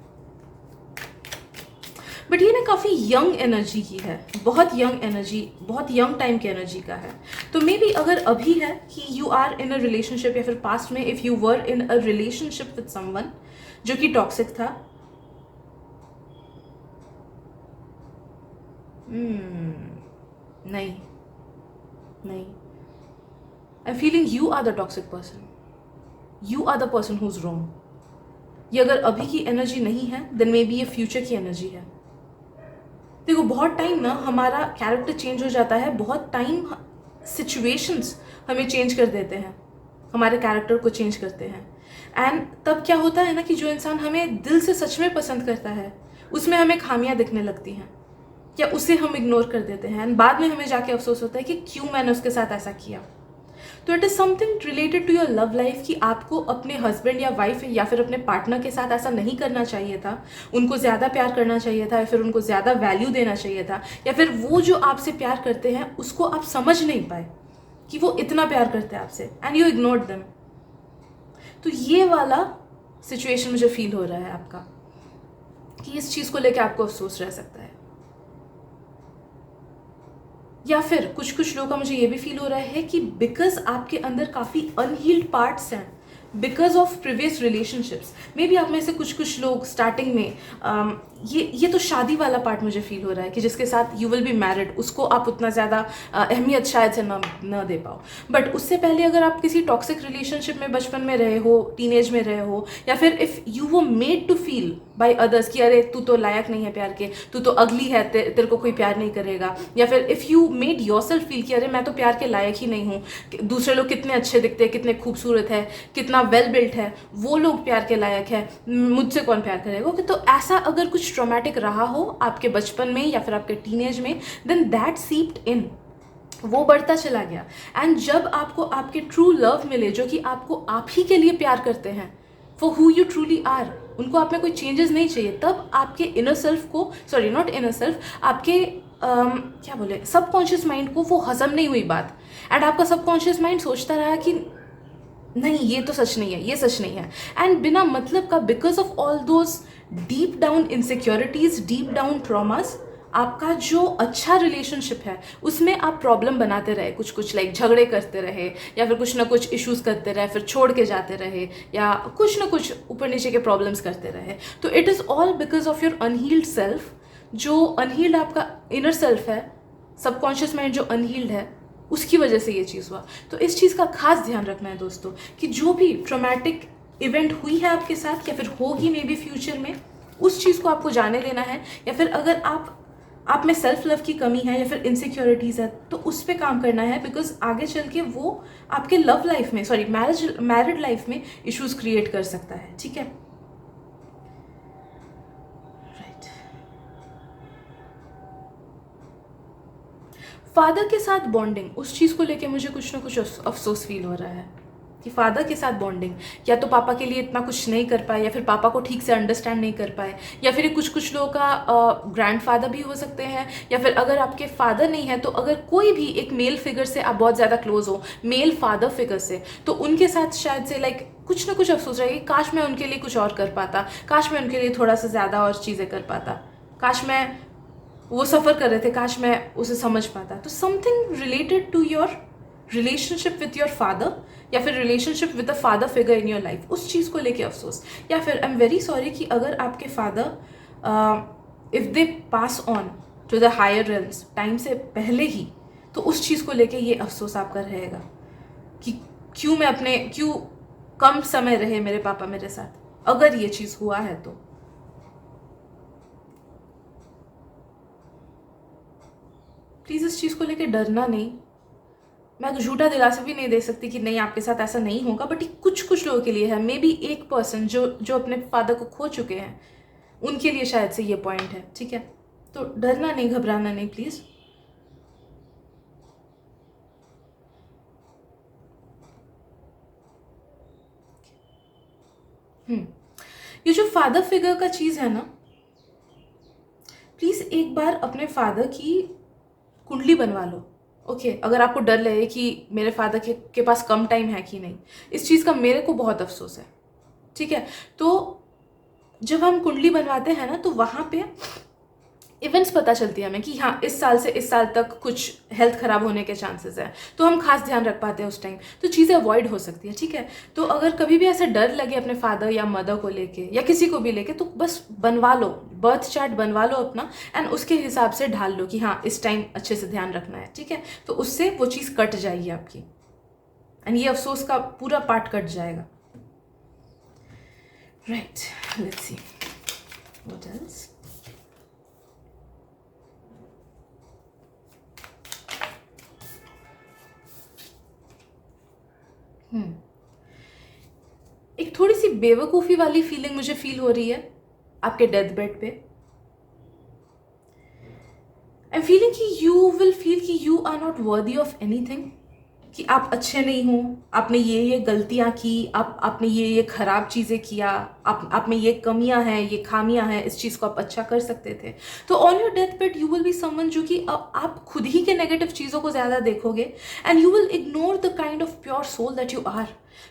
बट ये ना काफ़ी यंग एनर्जी की है, बहुत यंग एनर्जी, बहुत यंग टाइम की एनर्जी का है। तो मे बी अगर अभी है कि you are in a relationship, या फिर पास्ट में if you were in a relationship with someone जो कि टॉक्सिक था, नहीं, I am feeling you are the toxic person, you are the person who is wrong. ये अगर अभी की एनर्जी नहीं है देन मे बी ये फ्यूचर की एनर्जी है। देखो बहुत टाइम ना हमारा कैरेक्टर चेंज हो जाता है, बहुत टाइम सिचुएशंस हमें चेंज कर देते हैं, हमारे कैरेक्टर को चेंज करते हैं। एंड तब क्या होता है ना कि जो इंसान हमें दिल से सच में पसंद करता है उसमें हमें खामियां दिखने लगती हैं, या उसे हम इग्नोर कर देते हैं एंड बाद में हमें जाके अफसोस होता है कि क्यों मैंने उसके साथ ऐसा किया। तो it is something related to your love life कि आपको अपने हस्बैंड या वाइफ या फिर अपने पार्टनर के साथ ऐसा नहीं करना चाहिए था, उनको ज़्यादा प्यार करना चाहिए था, या फिर उनको ज़्यादा वैल्यू देना चाहिए था, या फिर वो जो आपसे प्यार करते हैं उसको आप समझ नहीं पाए कि वो इतना प्यार करते हैं आपसे एंड यू इग्नोर्ड देम। तो ये वाला सिचुएशन मुझे फील हो रहा है आपका, कि इस चीज़ को लेकर आपको अफसोस रह सकता है। या फिर कुछ लोगों का मुझे ये भी फील हो रहा है कि बिकॉज आपके अंदर काफ़ी अनहील्ड पार्ट्स हैं because of previous relationships, may be आप में से कुछ लोग स्टार्टिंग में ये तो शादी वाला पार्ट मुझे फील हो रहा है कि जिसके साथ यू विल बी मैरिड, उसको आप उतना ज़्यादा अहमियत शायद से न दे पाओ। बट उससे पहले अगर आप किसी टॉक्सिक रिलेशनशिप में बचपन में रहे हो, टीनेज में रहे हो, या फिर इफ़ यू वो made to feel by others कि अरे तू तो लायक नहीं है प्यार के, तू तो अगली है, तेरे को कोई प्यार नहीं करेगा, या फिर if you made your self feel कि अरे मैं तो प्यार के लायक ही नहीं हूँ, दूसरे लोग कितने अच्छे दिखते हैं, कितने खूबसूरत है, कितना वेल बिल्ट है, वो लोग प्यार के लायक है, मुझसे कौन प्यार करेगा। ओके, तो ऐसा अगर कुछ ट्रॉमेटिक रहा हो आपके बचपन में या फिर आपके टीनेज में, देन दैट सीप्ड इन, वो बढ़ता चला गया। एंड जब आपको आपके ट्रू लव मिले जो कि आपको आप ही के लिए प्यार करते हैं, for who you truly are, उनको आप में कोई चेंजेस नहीं चाहिए, तब आपके इनर सेल्फ को, सॉरी नॉट इनर सेल्फ, आपके क्या बोले, सबकॉन्शियस माइंड को वो हजम नहीं हुई बात, एंड आपका सबकॉन्शियस माइंड सोचता रहा कि नहीं ये तो सच नहीं है, ये सच नहीं है, एंड बिना मतलब का because of all those deep down insecurities, deep down traumas, आपका जो अच्छा रिलेशनशिप है उसमें आप प्रॉब्लम बनाते रहे, कुछ लाइक झगड़े करते रहे, या फिर कुछ ना कुछ इश्यूज करते रहे, फिर छोड़ के जाते रहे, या कुछ ना कुछ ऊपर नीचे के प्रॉब्लम्स करते रहे। तो it is all because of your unhealed self. जो अनहील्ड आपका इनर सेल्फ है, सबकॉन्शियस माइंड जो अनहील्ड है, उसकी वजह से ये चीज़ हुआ। तो इस चीज़ का खास ध्यान रखना है दोस्तों, कि जो भी ट्रॉमेटिक इवेंट हुई है आपके साथ या फिर होगी मे बी फ्यूचर में, उस चीज़ को आपको जाने देना है, या फिर अगर आप में सेल्फ लव की कमी है या फिर इनसिक्योरिटीज़ है तो उस पर काम करना है, बिकॉज आगे चल के वो आपके लव लाइफ में, सॉरी मैरिड लाइफ में इश्यूज क्रिएट कर सकता है। ठीक है, फादर के साथ बॉन्डिंग, उस चीज़ को लेके मुझे कुछ ना कुछ अफसोस फील हो रहा है कि फादर के साथ बॉन्डिंग, या तो पापा के लिए इतना कुछ नहीं कर पाए, या फिर पापा को ठीक से अंडरस्टैंड नहीं कर पाए, या फिर कुछ कुछ लोगों का ग्रैंड फादर भी हो सकते हैं, या फिर अगर आपके फादर नहीं है तो अगर कोई भी एक मेल फिगर से आप बहुत ज़्यादा क्लोज हो, मेल फादर फिगर से, तो उनके साथ शायद से लाइक कुछ ना कुछ अफसोस रहेगी, काश मैं उनके लिए कुछ और कर पाता, काश मैं उनके लिए थोड़ा सा ज़्यादा और चीज़ें कर पाता, काश मैं, वो सफ़र कर रहे थे, काश मैं उसे समझ पाता। तो something related to your relationship with your father, या फिर relationship with the father figure in your life, उस चीज़ को लेके अफसोस, या फिर आई एम वेरी सॉरी कि अगर आपके father if they pass on to the higher realms time से पहले ही, तो उस चीज़ को लेके ये अफसोस आपका रहेगा कि क्यों कम समय रहे मेरे पापा मेरे साथ, अगर ये चीज़ हुआ है तो। प्लीज़ इस चीज़ को लेके डरना नहीं। मैं झूठा दिलासा भी नहीं दे सकती कि नहीं आपके साथ ऐसा नहीं होगा, बट कुछ कुछ लोगों के लिए है। मे बी एक पर्सन जो अपने फादर को खो चुके हैं, उनके लिए शायद से ये पॉइंट है, ठीक है। तो डरना नहीं, घबराना नहीं प्लीज़। ये जो फादर फिगर का चीज़ है ना, प्लीज़ एक बार अपने फादर की कुंडली बनवा लो। ओके अगर आपको डर लगे कि मेरे फादर के पास कम टाइम है कि नहीं, इस चीज़ का मेरे को बहुत अफसोस है, ठीक है। तो जब हम कुंडली बनवाते हैं ना, तो वहाँ पे इवेंट्स पता चलती है हमें कि हाँ इस साल से इस साल तक कुछ हेल्थ ख़राब होने के चांसेस है, तो हम खास ध्यान रख पाते हैं उस टाइम, तो चीज़ें अवॉइड हो सकती है, ठीक है। तो अगर कभी भी ऐसा डर लगे अपने फादर या मदर को लेके या किसी को भी लेके, तो बस बनवा लो, बर्थ चार्ट बनवा लो अपना, एंड उसके हिसाब से ढाल लो कि हाँ इस टाइम अच्छे से ध्यान रखना है, ठीक है। तो उससे वो चीज़ कट जाएगी आपकी, एंड ये अफसोस का पूरा पार्ट कट जाएगा। Right, let's see what else. एक थोड़ी सी बेवकूफ़ी वाली फीलिंग मुझे फील हो रही है आपके डेथ बेड पे। आई एम फीलिंग कि यू विल फील कि you are not worthy of anything, कि आप अच्छे नहीं हो, आपने ये गलतियाँ की, आपने ये ख़राब चीज़ें किया, आप में ये कमियां हैं, ये खामियां हैं, इस चीज़ को आप अच्छा कर सकते थे। तो on your death bed you will be someone जो कि आप खुद ही के नेगेटिव चीज़ों को ज़्यादा देखोगे, and you will ignore the kind of pure soul that you are.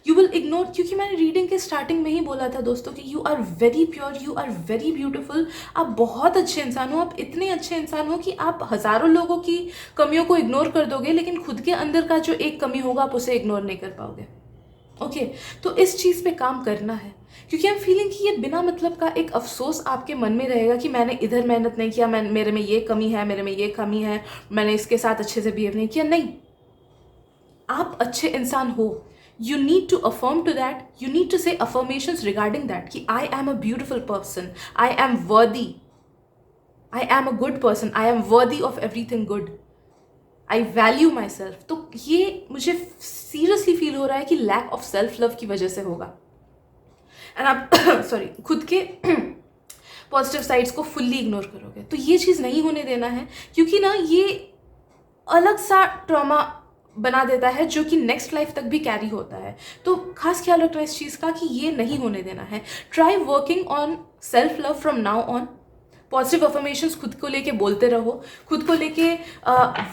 You will ignore, क्योंकि मैंने रीडिंग के स्टार्टिंग में ही बोला था दोस्तों कि you are very pure, you are very beautiful, आप बहुत अच्छे इंसान हो, आप इतने अच्छे इंसान हो कि आप हज़ारों लोगों की कमियों को इग्नोर कर दोगे, लेकिन खुद के अंदर का जो एक कमी होगा आप उसे इग्नोर नहीं कर पाओगे। ओके तो इस चीज़ पे काम करना है, क्योंकि आई एम फीलिंग कि ये बिना मतलब का एक अफसोस आपके मन में रहेगा कि मैंने इधर मेहनत नहीं किया, मेरे में ये कमी है, मेरे में ये कमी है, मैंने इसके साथ अच्छे से बिहेव नहीं किया। नहीं, आप अच्छे इंसान हो। You need to affirm to that. You need to say affirmations regarding that कि I am a beautiful person, I am worthy, I am a good person, I am worthy of everything good, I value myself। तो ये मुझे seriously feel हो रहा है कि lack of self love की वजह से होगा, एंड आप सॉरी खुद के पॉजिटिव साइड्स को फुल्ली इग्नोर करोगे। तो ये चीज़ नहीं होने देना है, क्योंकि ना ये अलग सा ट्रॉमा बना देता है जो कि नेक्स्ट लाइफ तक भी कैरी होता है। तो खास ख्याल रखना इस चीज़ का कि ये नहीं होने देना है। Try working on self love from now on. Positive affirmations खुद को लेके बोलते रहो, खुद को लेके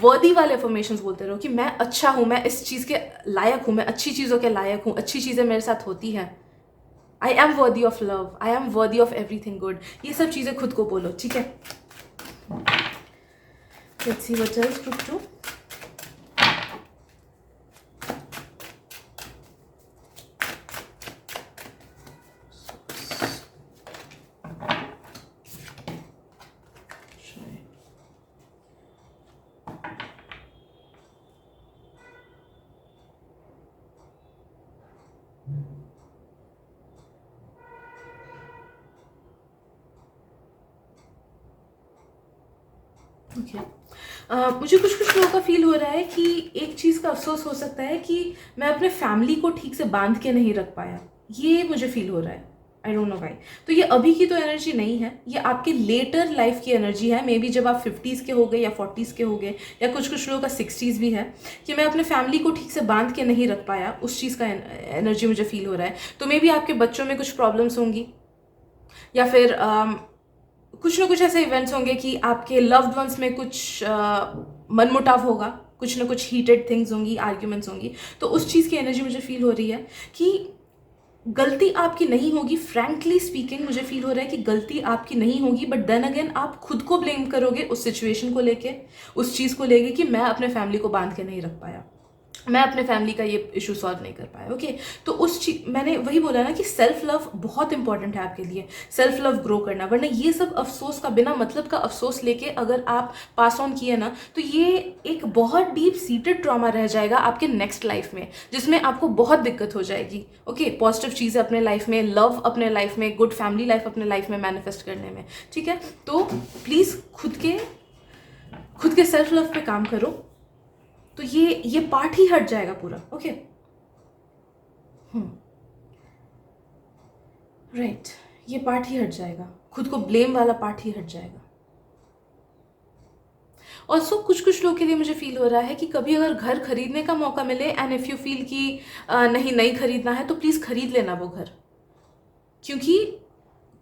वर्दी वाले अफर्मेशंस बोलते रहो कि मैं अच्छा हूँ, मैं इस चीज़ के लायक हूँ, मैं अच्छी चीज़ों के लायक हूँ, अच्छी चीज़ें मेरे साथ होती हैं, I am worthy of love, I am worthy of everything good. ये सब चीज़ें खुद को बोलो, ठीक है। Let's see what else group 2। Okay मुझे कुछ कुछ लोगों का फील हो रहा है कि एक चीज़ का अफसोस हो सकता है कि मैं अपने फैमिली को ठीक से बांध के नहीं रख पाया। ये मुझे फील हो रहा है। I don't know why. तो ये अभी की तो एनर्जी नहीं है, ये आपके लेटर लाइफ की एनर्जी है। मे बी जब आप 50s के हो गए या 40s के हो गए, या कुछ कुछ लोगों का 60s भी है, कि मैं अपने फैमिली को ठीक से बांध के नहीं रख पाया, उस चीज़ का एनर्जी मुझे फील हो रहा है। तो मे बी आपके बच्चों में कुछ प्रॉब्लम्स होंगी, या फिर कुछ ना कुछ ऐसे इवेंट्स होंगे कि आपके लव्ड वंस में कुछ मनमुटाव होगा, कुछ ना कुछ हीटेड थिंग्स होंगी, आर्ग्यूमेंट्स होंगी। तो उस चीज़ की एनर्जी मुझे फील हो रही है कि गलती आपकी नहीं होगी। फ्रैंकली स्पीकिंग मुझे फील हो रहा है कि गलती आपकी नहीं होगी, बट देन अगेन आप खुद को ब्लेम करोगे उस सिचुएशन को लेके, उस चीज़ को लेके कि मैं अपने फैमिली को बांध के नहीं रख पाया, मैं अपने फैमिली का ये इशू सॉल्व नहीं कर पाया। ओके, तो उस चीज मैंने वही बोला ना कि सेल्फ लव बहुत इंपॉर्टेंट है आपके लिए, सेल्फ लव ग्रो करना। वरना ये सब अफसोस का, बिना मतलब का अफसोस लेके अगर आप पास ऑन किए ना, तो ये एक बहुत डीप सीटेड ट्रॉमा रह जाएगा आपके नेक्स्ट लाइफ में, जिसमें आपको बहुत दिक्कत हो जाएगी। ओके, पॉजिटिव चीज़ें अपने लाइफ में, लव अपने लाइफ में, गुड फैमिली लाइफ अपने लाइफ में मैनिफेस्ट करने में। ठीक है, तो प्लीज़ खुद के सेल्फ लव पे काम करो, तो ये पार्ट ही हट जाएगा पूरा। ओके, राइट, ये पार्ट ही हट जाएगा, खुद को ब्लेम वाला पार्ट ही हट जाएगा। ऑल्सो कुछ लोगों के लिए मुझे फील हो रहा है कि कभी अगर घर खरीदने का मौका मिले, एंड इफ़ यू फील कि नहीं खरीदना है, तो प्लीज़ खरीद लेना वो घर। क्योंकि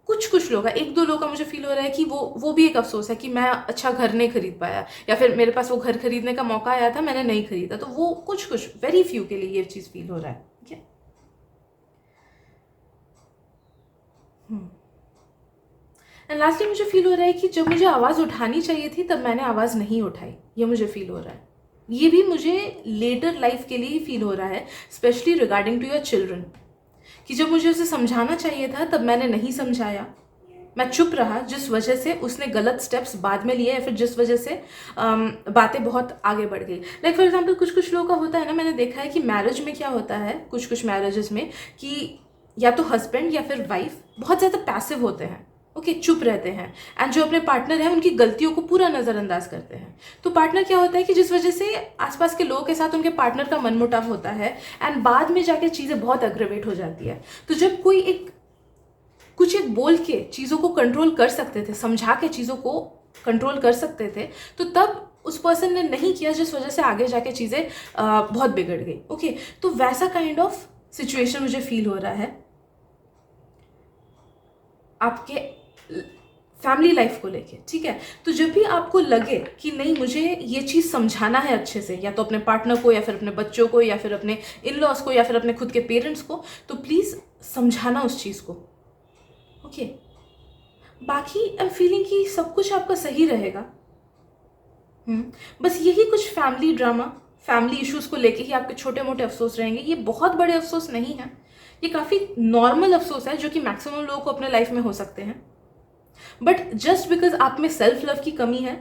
कुछ लोग, एक दो लोग का मुझे फील हो रहा है कि वो भी एक अफसोस है कि मैं अच्छा घर नहीं खरीद पाया, या फिर मेरे पास वो घर खरीदने का मौका आया था, मैंने नहीं खरीदा। तो वो कुछ वेरी फ्यू के लिए ये चीज़ फील हो रहा है। ठीक है, एंड लास्टली मुझे फील हो रहा है कि जब मुझे आवाज़ उठानी चाहिए थी, तब मैंने आवाज़ नहीं उठाई, ये मुझे फील हो रहा है। ये भी मुझे लेटर लाइफ के लिए ही फील हो रहा है, specially regarding to your children, कि जब मुझे उसे समझाना चाहिए था, तब मैंने नहीं समझाया, मैं चुप रहा, जिस वजह से उसने गलत स्टेप्स बाद में लिए, या फिर जिस वजह से बातें बहुत आगे बढ़ गई। लाइक फॉर एग्जांपल कुछ लोगों का होता है ना, मैंने देखा है कि मैरिज में क्या होता है, कुछ मैरिजेस में, कि या तो हस्बैंड या फिर वाइफ बहुत ज़्यादा पैसिव होते हैं। ओके, चुप रहते हैं, एंड जो अपने पार्टनर है उनकी गलतियों को पूरा नज़रअंदाज करते हैं। तो पार्टनर क्या होता है कि जिस वजह से आसपास के लोगों के साथ उनके पार्टनर का मनमुटाव होता है, एंड बाद में जाके चीज़ें बहुत अग्रेवेट हो जाती है। तो जब कोई कुछ एक बोल के चीज़ों को कंट्रोल कर सकते थे, समझा के चीज़ों को कंट्रोल कर सकते थे, तो तब उस पर्सन ने नहीं किया, जिस वजह से आगे जाके चीज़ें बहुत बिगड़ गई। ओके, तो वैसा काइंड ऑफ सिचुएशन मुझे फील हो रहा है आपके फैमिली लाइफ को लेके। ठीक है, तो जब भी आपको लगे कि नहीं, मुझे ये चीज़ समझाना है अच्छे से, या तो अपने पार्टनर को, या फिर अपने बच्चों को, या फिर अपने इन लॉज को, या फिर अपने खुद के पेरेंट्स को, तो प्लीज़ समझाना उस चीज़ को। ओके, बाकी आई एम फीलिंग कि सब कुछ आपका सही रहेगा। बस यही कुछ फैमिली ड्रामा, फैमिली इश्यूज को लेके ही आपके छोटे मोटे अफसोस रहेंगे। ये बहुत बड़े अफसोस नहीं है, ये काफ़ी नॉर्मल अफसोस है, जो कि मैक्सिमम लोगों को अपने लाइफ में हो सकते हैं। बट जस्ट बिकॉज आप में सेल्फ लव की कमी है,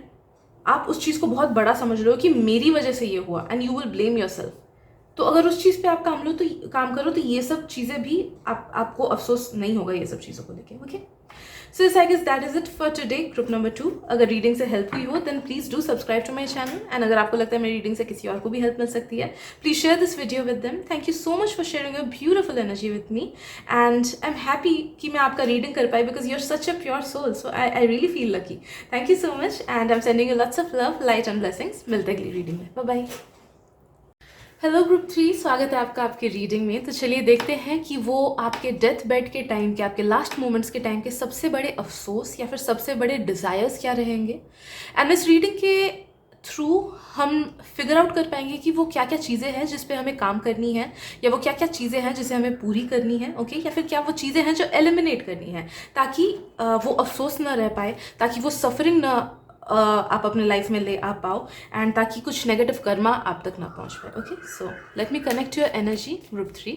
आप उस चीज़ को बहुत बड़ा समझ रहे हो कि मेरी वजह से ये हुआ, and you will blame your self. तो अगर उस चीज़ पे आप काम करो, तो ये सब चीज़ें भी आपको अफसोस नहीं होगा ये सब चीज़ों को लेके। Okay, so I guess that is it for today, group number 2। अगर रीडिंग से हेल्प हुई हो, then please do subscribe to my channel, and अगर आपको लगता है मेरी रीडिंग से किसी और को भी हेल्प मिल सकती है, please share this video with them. Thank you so much for sharing your beautiful energy with me, and I am happy कि मैं आपका रीडिंग कर पाई, because you are such a pure soul, so I really feel lucky. Thank you so much, and I am sending you lots of love, light and blessings. मिलते हैं अगली reading में, bye bye. Hello group 3, स्वागत है आपका आपके reading में। तो चलिए देखते हैं कि वो आपके डेथ बेड के टाइम के, आपके लास्ट मोमेंट्स के टाइम के सबसे बड़े अफसोस या फिर सबसे बड़े डिज़ायर्स क्या रहेंगे। एंड इस रीडिंग के थ्रू हम फिगर आउट कर पाएंगे कि वो क्या क्या चीज़ें हैं जिस पे हमें काम करनी है, या वो क्या क्या चीज़ें हैं जिसे हमें पूरी करनी है। ओके, या फिर क्या वो चीज़ें हैं जो एलिमिनेट करनी है, ताकि वो अफसोस ना रह पाए, ताकि वो सफरिंग ना आप अपने लाइफ में ले आ पाओ, एंड ताकि कुछ नेगेटिव कर्मा आप तक ना पहुंच पाए। Okay, so let me connect your energy, group 3।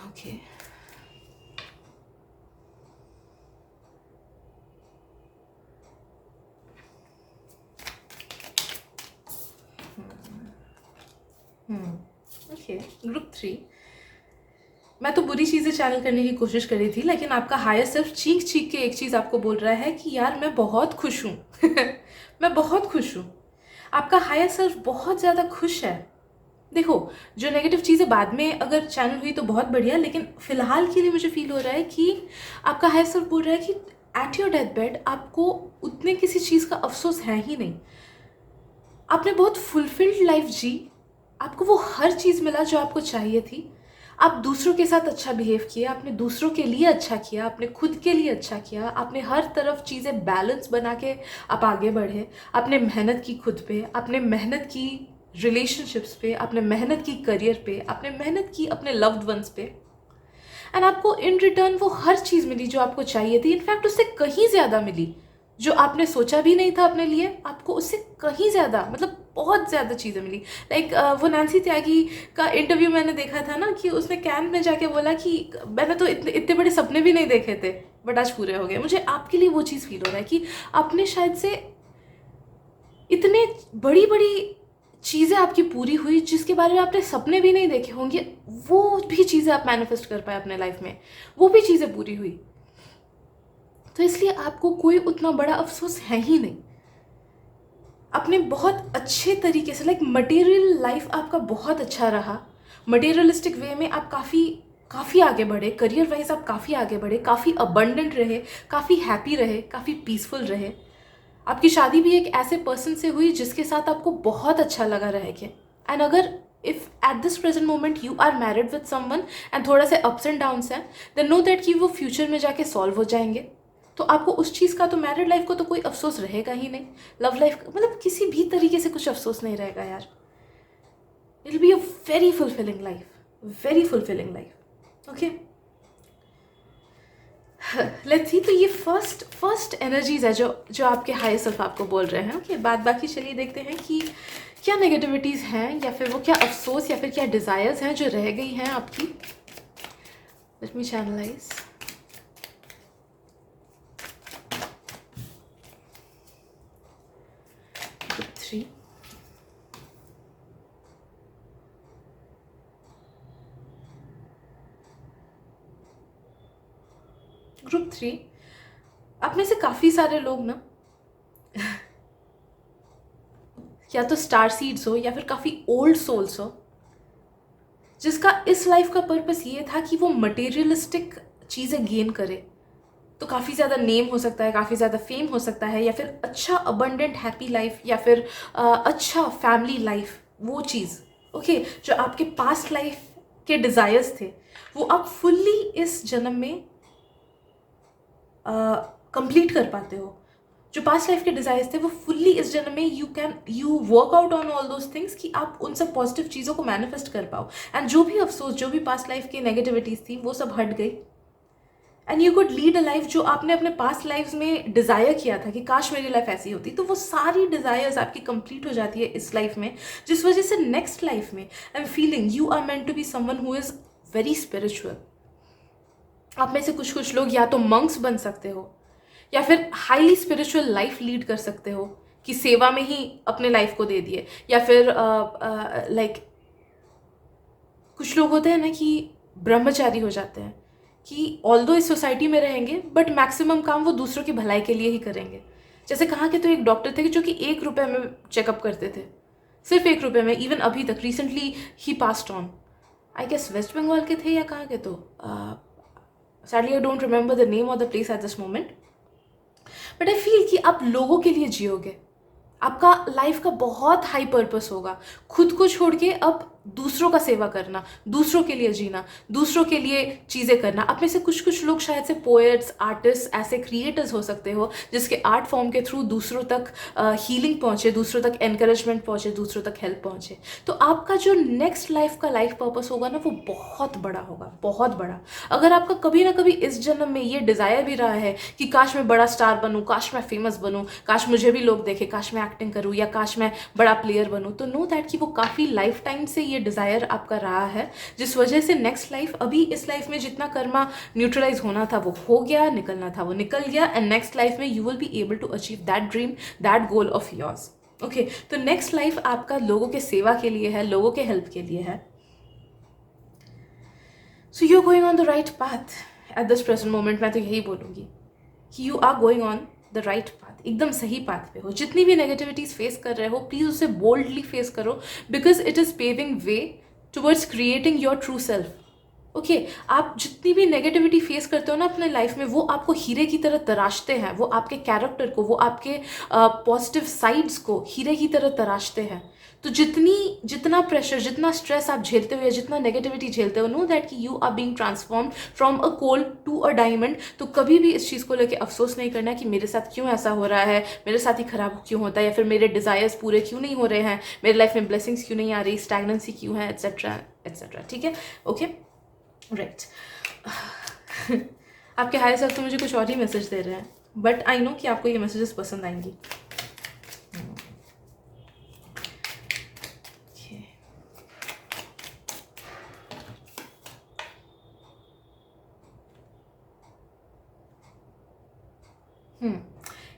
Okay, okay group 3, मैं तो बुरी चीज़ें चैनल करने की कोशिश कर रही थी, लेकिन आपका हायर सेल्फ चीख चीख के एक चीज़ आपको बोल रहा है कि यार मैं बहुत खुश हूँ मैं बहुत खुश हूँ। आपका हायर सेल्फ बहुत ज़्यादा खुश है, देखो, जो नेगेटिव चीज़ें बाद में अगर चैनल हुई तो बहुत बढ़िया, लेकिन फ़िलहाल के लिए मुझे फ़ील हो रहा है कि आपका हायर सेल्फ बोल रहा है कि एट योर डेथ बेड आपको उतने किसी चीज़ का अफ़सोस है ही नहीं। आपने बहुत फुलफिल्ड लाइफ जी, आपको वो हर चीज़ मिला जो आपको चाहिए थी। आप दूसरों के साथ अच्छा बिहेव किए, आपने दूसरों के लिए अच्छा किया, आपने खुद के लिए अच्छा किया, आपने हर तरफ चीज़ें बैलेंस बना के आप आगे बढ़े। आपने मेहनत की खुद पे, आपने मेहनत की रिलेशनशिप्स पे, आपने मेहनत की करियर पे, आपने मेहनत की अपने लव्ड वंस पे, एंड आपको इन रिटर्न वो हर चीज़ मिली जो आपको चाहिए थी। इनफैक्ट उससे कहीं ज़्यादा मिली, जो आपने सोचा भी नहीं था अपने लिए, आपको उससे कहीं ज़्यादा, मतलब बहुत ज़्यादा चीज़ें मिली। लाइक वो नैन्सी त्यागी का इंटरव्यू मैंने देखा था ना, कि उसने कैन में जाके बोला कि मैंने तो इतने इतने बड़े सपने भी नहीं देखे थे बट आज पूरे हो गए। मुझे आपके लिए वो चीज़ फील हो रहा है कि आपने शायद से इतने बड़ी बड़ी चीज़ें आपकी पूरी हुई जिसके बारे में आपने सपने भी नहीं देखे होंगे, वो भी चीज़ें आप मैनिफेस्ट कर पाए अपने लाइफ में, वो भी चीज़ें पूरी हुई। तो इसलिए आपको कोई उतना बड़ा अफसोस है ही नहीं। आपने बहुत अच्छे तरीके से, लाइक मटेरियल लाइफ आपका बहुत अच्छा रहा, मटेरियलिस्टिक वे में आप काफ़ी आगे बढ़े, करियर वाइज आप काफ़ी आगे बढ़े, काफ़ी अबंडेंट रहे, काफ़ी हैप्पी रहे, काफ़ी पीसफुल रहे। आपकी शादी भी एक ऐसे पर्सन से हुई जिसके साथ आपको बहुत अच्छा लगा रह के। एंड अगर if at this present moment you are married with someone and थोड़ा से अप्स एंड डाउन्स हैं, देन नो दैट कि वो फ्यूचर में जाके सॉल्व हो जाएंगे। तो आपको उस चीज़ का, तो मैरिड लाइफ को तो कोई अफसोस रहेगा ही नहीं। लव लाइफ, मतलब किसी भी तरीके से कुछ अफसोस नहीं रहेगा यार। It will be a very fulfilling life, very fulfilling life. Okay, let's see. तो ये फर्स्ट एनर्जीज है जो जो आपके हायर सेल्फ आपको बोल रहे हैं। ओके, बाद बाकी चलिए देखते हैं कि क्या नेगेटिविटीज़ हैं, या फिर वो क्या अफसोस, या फिर क्या डिज़ायर्स हैं जो रह गई हैं आपकी। Let me channelise. Group 3, group 3, आप में से काफ़ी सारे लोग ना या तो स्टार सीड्स हो या फिर काफ़ी ओल्ड सोल्स हो, जिसका इस लाइफ का पर्पस ये था कि वो मटेरियलिस्टिक चीज़ें गेन करे। तो काफ़ी ज़्यादा नेम हो सकता है, काफ़ी ज़्यादा फेम हो सकता है, या फिर अच्छा अबंडेंट हैप्पी लाइफ, या फिर अच्छा फैमिली लाइफ, वो चीज़। ओके, जो आपके पास्ट लाइफ के डिज़ायर्स थे वो आप फुल्ली इस जन्म में कंप्लीट कर पाते हो। जो पास्ट लाइफ के डिज़ायर्स थे वो फुल्ली इस जन्म में you work out on all those things, कि आप उन सब पॉजिटिव चीज़ों को मैनिफेस्ट कर पाओ। एंड जो भी अफसोस, जो भी पास्ट लाइफ की नेगेटिविटीज़ थी वो सब हट गई, and you could lead a life जो आपने अपने पास्ट लाइफ में डिज़ायर किया था कि काश मेरी लाइफ ऐसी होती। तो वो सारी डिज़ायर्स आपकी कंप्लीट हो जाती है इस लाइफ में, जिस वजह से नेक्स्ट लाइफ में I am feeling you are meant to be someone who is very spiritual. आप में से कुछ कुछ लोग या तो मंक्स बन सकते हो, या फिर हाईली स्पिरिचुअल लाइफ लीड कर सकते हो, कि सेवा में ही अपने लाइफ को दे दिए। या फिर लाइक कुछ लोग होते हैं ना कि ब्रह्मचारी हो जाते हैं, कि ऑल्दो इस सोसाइटी में रहेंगे बट मैक्सिमम काम वो दूसरों की भलाई के लिए ही करेंगे। जैसे कहाँ के तो एक डॉक्टर थे जो कि 1 रुपये में चेकअप करते थे, सिर्फ 1 रुपये में। इवन अभी तक रिसेंटली ही passed on, I guess West Bengal के थे या कहाँ के, तो sadly I don't remember the name of the place at this moment. But I feel कि आप लोगों के लिए जियोगे, आपका लाइफ का बहुत हाई पर्पस होगा। खुद को छोड़ के अब दूसरों का सेवा करना, दूसरों के लिए जीना, दूसरों के लिए चीज़ें करना। आप में से कुछ कुछ लोग शायद से पोएट्स, आर्टिस्ट, ऐसे क्रिएटर्स हो सकते हो जिसके आर्ट फॉर्म के थ्रू दूसरों तक हीलिंग पहुँचे, दूसरों तक एनकरेजमेंट पहुँचे, दूसरों तक हेल्प पहुँचे। तो आपका जो नेक्स्ट लाइफ का लाइफ पर्पस होगा ना, वो बहुत बड़ा होगा, बहुत बड़ा। अगर आपका कभी ना कभी इस जन्म में ये डिज़ायर भी रहा है कि काश मैं बड़ा स्टार बनूँ, काश मैं फेमस बनूँ, काश मुझे भी लोग देखें, काश मैं एक्टिंग करूँ, या काश मैं बड़ा प्लेयर बनूँ, तो नो दैट कि वो काफ़ी लाइफ टाइम से ये डिज़ायर आपका रहा है, जिस वजह से नेक्स्ट लाइफ, अभी इस लाइफ में जितना कर्मा न्यूट्रलाइज होना था वो हो गया, निकलना था वो निकल गया, एंड नेक्स्ट लाइफ में you will be able to achieve that dream, that goal of yours. Okay, तो नेक्स्ट लाइफ आपका लोगों के सेवा के लिए है, लोगों के हेल्प के लिए है। So you are going on the right path at this present moment. मैं तो यही बोलूँगी कि you are going on the right path. Path, एकदम सही पाथ पे हो। जितनी भी नेगेटिविटीज फेस कर रहे हो प्लीज़ उसे बोल्डली फेस करो, because it is paving way towards creating your true self. Okay आप जितनी भी नेगेटिविटी फेस करते हो ना अपने लाइफ में, वो आपको हीरे की तरह तराशते हैं, वो आपके कैरेक्टर को, वो आपके पॉजिटिव साइड्स को हीरे की तरह तराशते हैं। तो जितना प्रेशर, जितना स्ट्रेस आप झेलते हो या जितना नेगेटिविटी झेलते हो, नो दैट कि you are being transform from a coal to a diamond. तो कभी भी इस चीज़ को लेकर अफसोस नहीं करना कि मेरे साथ क्यों ऐसा हो रहा है, मेरे साथ ही खराब क्यों होता है, या फिर मेरे डिज़ायर्स पूरे क्यों नहीं हो रहे हैं, मेरे लाइफ में ब्लेसिंग्स क्यों नहीं आ रही, स्टैग्नेंसी क्यों है, एट्सेट्रा एट्सेट्रा। ठीक है, ओके राइट। आपके हायर सेल्फ तो मुझे कुछ और ही मैसेज दे रहे हैं, बट आई नो कि आपको ये मैसेजेस पसंद आएंगी।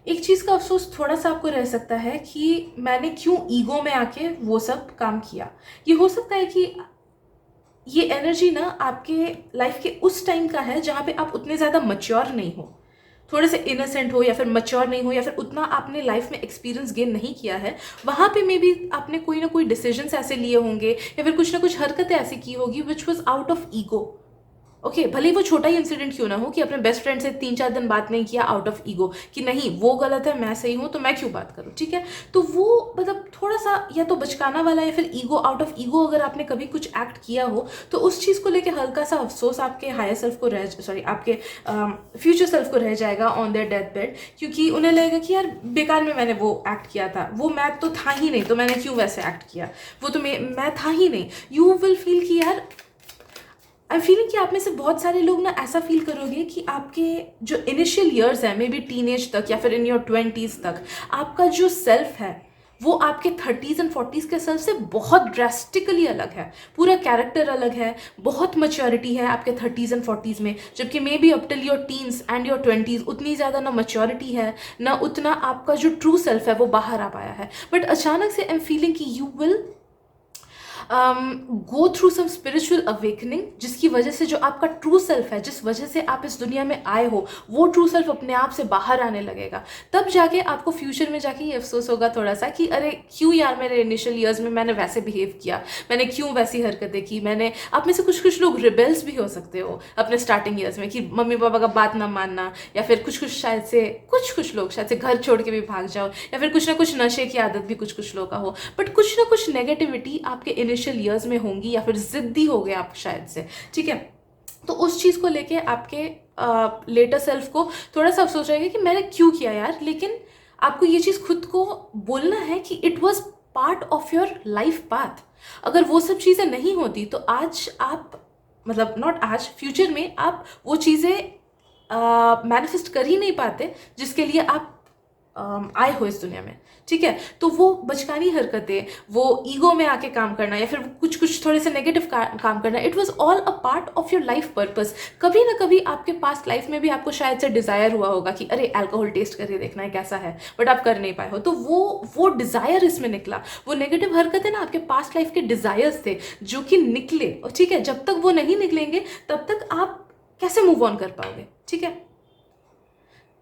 एक चीज़ का अफसोस थोड़ा सा आपको रह सकता है कि मैंने क्यों ईगो में आके वो सब काम किया। ये हो सकता है कि ये एनर्जी ना आपके लाइफ के उस टाइम का है जहाँ पे आप उतने ज़्यादा मच्योर नहीं हो, थोड़े से इनोसेंट हो, या फिर मच्योर नहीं हो, या फिर उतना आपने लाइफ में एक्सपीरियंस गेन नहीं किया है। वहाँ पे मे बी आपने कोई ना कोई डिसीजंस ऐसे लिए होंगे, या फिर कुछ ना कुछ हरकतें ऐसी की होगी which was out of ego. Okay भले ही वो छोटा ही इंसिडेंट क्यों ना हो, कि अपने बेस्ट फ्रेंड से 3-4 दिन बात नहीं किया आउट ऑफ ईगो, कि नहीं वो गलत है मैं सही हूँ तो मैं क्यों बात करूँ। ठीक है, तो वो मतलब थोड़ा सा या तो बचकाना वाला या फिर ईगो, आउट ऑफ ईगो अगर आपने कभी कुछ एक्ट किया हो तो उस चीज़ को लेके हल्का सा अफसोस आपके हायर सेल्फ को आपके फ्यूचर सेल्फ को रह जाएगा ऑन देयर डेथ बेड, क्योंकि उन्हें लगेगा कि यार बेकार में मैंने वो एक्ट किया था, वो मैं तो था ही नहीं, तो मैंने क्यों वैसे एक्ट किया, वो तो मैं था ही नहीं। यू विल फील कि यार आई एम फीलिंग कि आप में से बहुत सारे लोग ना ऐसा फील करोगे कि आपके जो इनिशियल ईयर्स है, मे बी टीनेज तक या फिर इन योर 20s तक, आपका जो सेल्फ है वो आपके 30s एंड 40s के सेल्फ से बहुत ड्रास्टिकली अलग है। पूरा कैरेक्टर अलग है, बहुत मैच्योरिटी है आपके 30s एंड 40s में, जबकि may be up till your teens and your 20s उतनी ज़्यादा ना मैच्योरिटी है, ना उतना आपका जो ट्रू सेल्फ है वो बाहर आ पाया है। बट अचानक से आई एम फीलिंग कि you will go through some spiritual awakening, जिसकी वजह से जो आपका ट्रू सेल्फ है, जिस वजह से आप इस दुनिया में आए हो, वो ट्रू सेल्फ अपने आप से बाहर आने लगेगा। तब जाके आपको फ्यूचर में जाके ये अफसोस होगा थोड़ा सा कि अरे क्यों यार मेरे इनिशियल ईयर्स में मैंने वैसे बिहेव किया, मैंने क्यों वैसी हरकतें की। मैंने आप में से कुछ लोग रिबेल्स भी हो सकते हो अपने स्टार्टिंग ईयर्स में, कि मम्मी पापा का बात ना मानना, या फिर कुछ लोग शायद से घर छोड़ के भी भाग जाओ, या फिर कुछ ना कुछ नशे की आदत भी कुछ लोग का हो। बट कुछ ना कुछ नेगेटिविटी आपके इनिशियल ईयर्स में होंगी, या फिर जिद्दी हो गए आप शायद से। ठीक है, तो उस चीज़ को लेके आपके लेटर सेल्फ को थोड़ा सा अफसोस रहेगा कि मैंने क्यों किया यार। लेकिन आपको ये चीज़ खुद को बोलना है कि it was part of your life path. अगर वो सब चीज़ें नहीं होती तो आज आप, मतलब नॉट आज, फ्यूचर में आप वो चीज़ें मैनिफेस्ट कर ही नहीं पाते जिसके लिए आप आए हो इस दुनिया में। ठीक है, तो वो बचकानी हरकतें, वो ईगो में आके काम करना, या फिर कुछ थोड़े से नेगेटिव काम करना, it was all a part of your life purpose. कभी ना कभी आपके पास्ट लाइफ में भी आपको शायद से डिज़ायर हुआ होगा कि अरे अल्कोहल टेस्ट करके देखना है कैसा है, बट आप कर नहीं पाए हो, तो वो डिज़ायर इसमें निकला। वो नेगेटिव हरकतें ना आपके पास्ट लाइफ के डिज़ायर्स थे जो कि निकले। और ठीक है, जब तक वो नहीं निकलेंगे तब तक आप कैसे मूव ऑन कर पाओगे। ठीक है,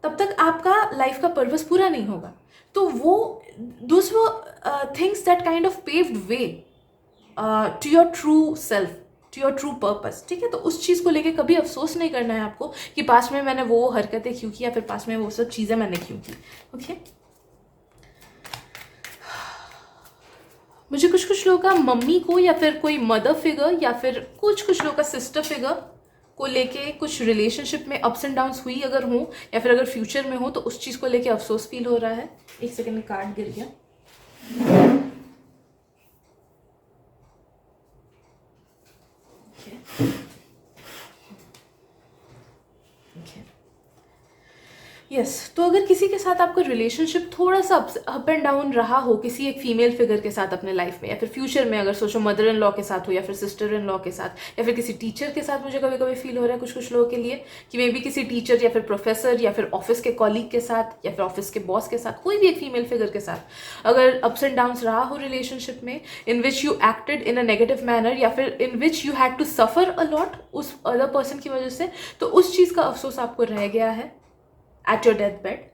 तब तक आपका लाइफ का पर्पस पूरा नहीं होगा। तो वो दोस वो things that kind of paved way to your true self, to your true purpose. ठीक है, तो उस चीज़ को लेके कभी अफसोस नहीं करना है आपको कि पास्ट में मैंने वो हरकतें क्यों की, या फिर पास्ट में वो सब चीज़ें मैंने क्यों की। ओके, मुझे कुछ लोगों का मम्मी को, या फिर कोई मदर फिगर, या फिर कुछ लोगों का सिस्टर फिगर को लेके कुछ रिलेशनशिप में अप्स एंड डाउन्स हुई अगर हो, या फिर अगर फ्यूचर में हो, तो उस चीज़ को लेके अफसोस फील हो रहा है। एक सेकंड में कार्ड गिर गया। यस, तो अगर किसी के साथ आपका रिलेशनशिप थोड़ा सा अप एंड डाउन रहा हो, किसी एक फीमेल फिगर के साथ अपने लाइफ में, या फिर फ्यूचर में अगर सोचो मदर इन लॉ के साथ हो, या फिर सिस्टर इन लॉ के साथ, या फिर किसी टीचर के साथ, मुझे कभी कभी फील हो रहा है कुछ लोगों के लिए कि मे बी किसी टीचर या फिर प्रोफेसर, या फिर ऑफिस के कॉलीग के साथ, या फिर ऑफिस के बॉस के साथ, कोई भी एक फीमेल फिगर के साथ अगर अप्स एंड डाउन्स रहा हो रिलेशनशिप में, in which you acted in a negative manner, या फिर in which you had to suffer a lot उस अदर पर्सन की वजह से, तो उस चीज़ का अफसोस आपको रह गया है at your death bed.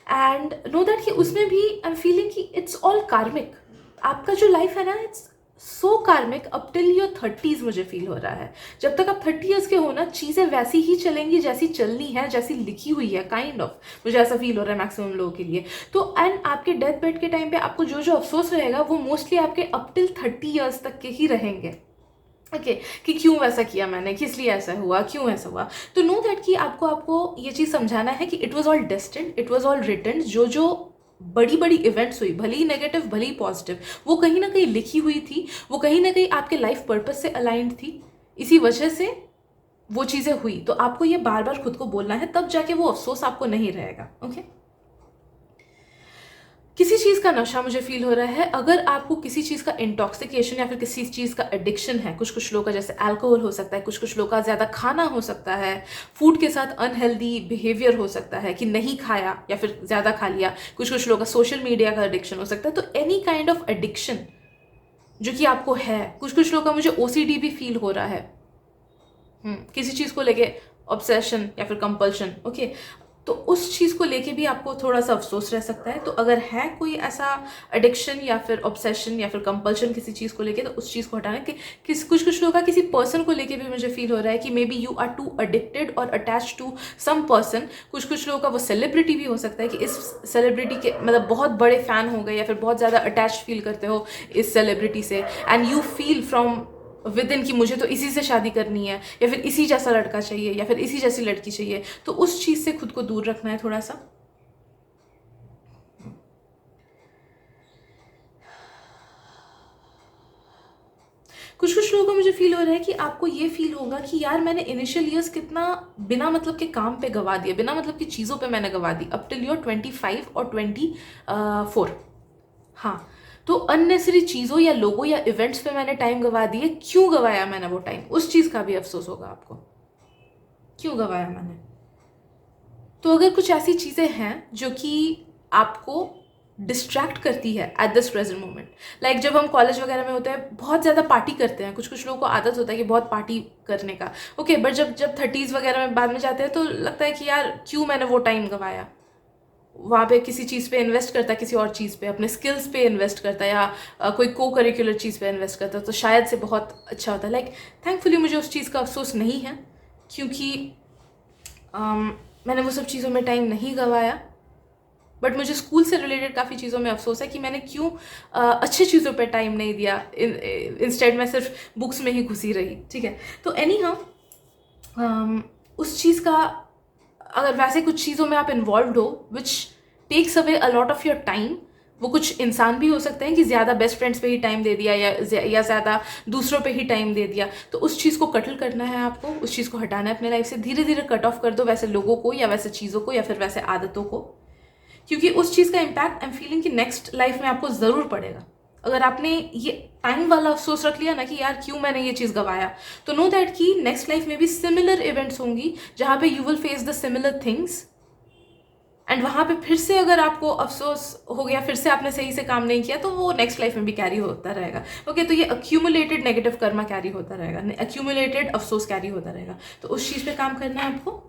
And no that कि उसमें भी आई एम फीलिंग कि इट्स ऑल कार्मिक. आपका जो लाइफ है ना, इट्स सो कार्मिक अप टिल योर 30s. मुझे फील हो रहा है जब तक आप 30 ईयर्स के हो ना, चीज़ें वैसी ही चलेंगी जैसी चलनी है, जैसी लिखी हुई है, काइंड ऑफ. मुझे ऐसा फील हो रहा है मैक्सिमम लोगों के लिए. तो एंड आपके डेथ बेड के टाइम पे आपको जो जो अफसोस रहेगा वो मोस्टली आपके अप टिल 30 ईयर्स तक के ही रहेंगे. ओके कि क्यों वैसा किया मैंने, किस लिए ऐसा हुआ, क्यों ऐसा हुआ. तो नो दैट कि आपको ये चीज़ समझाना है कि it was all destined, it was all written. जो जो बड़ी बड़ी इवेंट्स हुई, भले ही नेगेटिव भले ही पॉजिटिव, वो कहीं ना कहीं लिखी हुई थी, वो कहीं ना कहीं आपके लाइफ पर्पस से अलाइंड थी. इसी वजह से वो चीज़ें हुई. तो आपको ये बार बार खुद को बोलना है, तब जाके वो अफसोस आपको नहीं रहेगा. ओके किसी चीज़ का नशा मुझे फील हो रहा है. अगर आपको किसी चीज़ का इंटॉक्सिकेशन या फिर किसी चीज़ का एडिक्शन है, कुछ कुछ लोगों का जैसे अल्कोहल हो सकता है, कुछ कुछ लोगों का ज़्यादा खाना हो सकता है, फूड के साथ अनहेल्दी बिहेवियर हो सकता है कि नहीं खाया या फिर ज़्यादा खा लिया, कुछ कुछ लोगों का सोशल मीडिया का एडिक्शन हो सकता है. तो एनी काइंड ऑफ एडिक्शन जो कि आपको है, कुछ कुछ लोगों का मुझे ओसीडी भी फील हो रहा है. किसी चीज़ को लेके ऑब्सेशन या फिर कंपल्शन. ओके तो उस चीज़ को लेके भी आपको थोड़ा सा अफसोस रह सकता है. तो अगर है कोई ऐसा एडिक्शन या फिर ऑब्सेशन या फिर कंपल्शन किसी चीज़ को लेके, तो उस चीज़ को हटाना. कि कुछ कुछ लोगों का किसी पर्सन को लेके भी मुझे फील हो रहा है कि maybe you are too addicted और अटैच टू सम पर्सन. कुछ कुछ लोगों का वो सेलिब्रिटी भी हो सकता है कि इस सेलिब्रिटी के मतलब बहुत बड़े फ़ैन हो गए या फिर बहुत ज़्यादा अटैच फील करते हो इस सेलिब्रिटी से, and you feel from with in कि मुझे तो इसी से शादी करनी है, या फिर इसी जैसा लड़का चाहिए, या फिर इसी जैसी लड़की चाहिए. तो उस चीज़ से खुद को दूर रखना है थोड़ा सा. कुछ कुछ लोगों को मुझे फील हो रहा है कि आपको ये फील होगा कि यार मैंने इनिशियल ईयर्स कितना बिना मतलब के काम पे गवा दिया, बिना मतलब की चीज़ों पे मैंने गवा दी अप टिल योर 25 और 24. हाँ तो अननेसरी चीज़ों या लोगों या इवेंट्स पे मैंने टाइम गवा दिए. क्यों गवाया मैंने वो टाइम, उस चीज़ का भी अफसोस होगा आपको, क्यों गवाया मैंने. तो अगर कुछ ऐसी चीज़ें हैं जो कि आपको डिस्ट्रैक्ट करती है eight this present moment, like जब हम कॉलेज वगैरह में होते हैं बहुत ज़्यादा पार्टी करते हैं, कुछ कुछ लोगों को आदत होता है कि बहुत पार्टी करने का. ओके बट जब जब 30s वगैरह में बाद में जाते हैं तो लगता है कि यार क्यों मैंने वो टाइम गवाया. वहाँ पे किसी चीज़ पे इन्वेस्ट करता है, किसी और चीज़ पे, अपने स्किल्स पे इन्वेस्ट करता है, या कोई को करिकुलर चीज़ पे इन्वेस्ट करता है, तो शायद से बहुत अच्छा होता है. लाइक थैंकफुली मुझे उस चीज़ का अफसोस नहीं है, क्योंकि मैंने वो सब चीज़ों में टाइम नहीं गवाया. बट मुझे स्कूल से रिलेटेड काफ़ी चीज़ों में अफसोस है कि मैंने क्यों अच्छी चीज़ों पे टाइम नहीं दिया, इंस्टेड मैं सिर्फ बुक्स में ही घुसी रही. ठीक है तो एनी हाउ उस चीज़ का, अगर वैसे कुछ चीज़ों में आप इन्वॉल्व हो which takes away a lot of your time, वो कुछ इंसान भी हो सकते हैं कि ज़्यादा बेस्ट फ्रेंड्स पे ही टाइम दे दिया या ज़्यादा दूसरों पे ही टाइम दे दिया. तो उस चीज़ को कटल करना है आपको, उस चीज़ को हटाना है अपने लाइफ से. धीरे धीरे कट ऑफ कर दो वैसे लोगों को या वैसे चीज़ों को या फिर वैसे आदतों को, क्योंकि उस चीज़ का इम्पैक्ट आई एम फीलिंग कि नेक्स्ट लाइफ में आपको ज़रूर पड़ेगा. अगर आपने ये टाइम वाला अफसोस रख लिया ना कि यार क्यों मैंने ये चीज़ गवाया, तो नो दैट कि नेक्स्ट लाइफ में भी सिमिलर इवेंट्स होंगी जहाँ पे you will face the similar things, and वहाँ पे फिर से अगर आपको अफसोस हो गया, फिर से आपने सही से काम नहीं किया, तो वो नेक्स्ट लाइफ में भी कैरी होता रहेगा. ओके तो ये अक्यूमुलेटेड नेगेटिव कर्मा कैरी होता रहेगा, अक्यूमुलेटेड अफसोस कैरी होता रहेगा. तो उस चीज़ पे काम करना है आपको.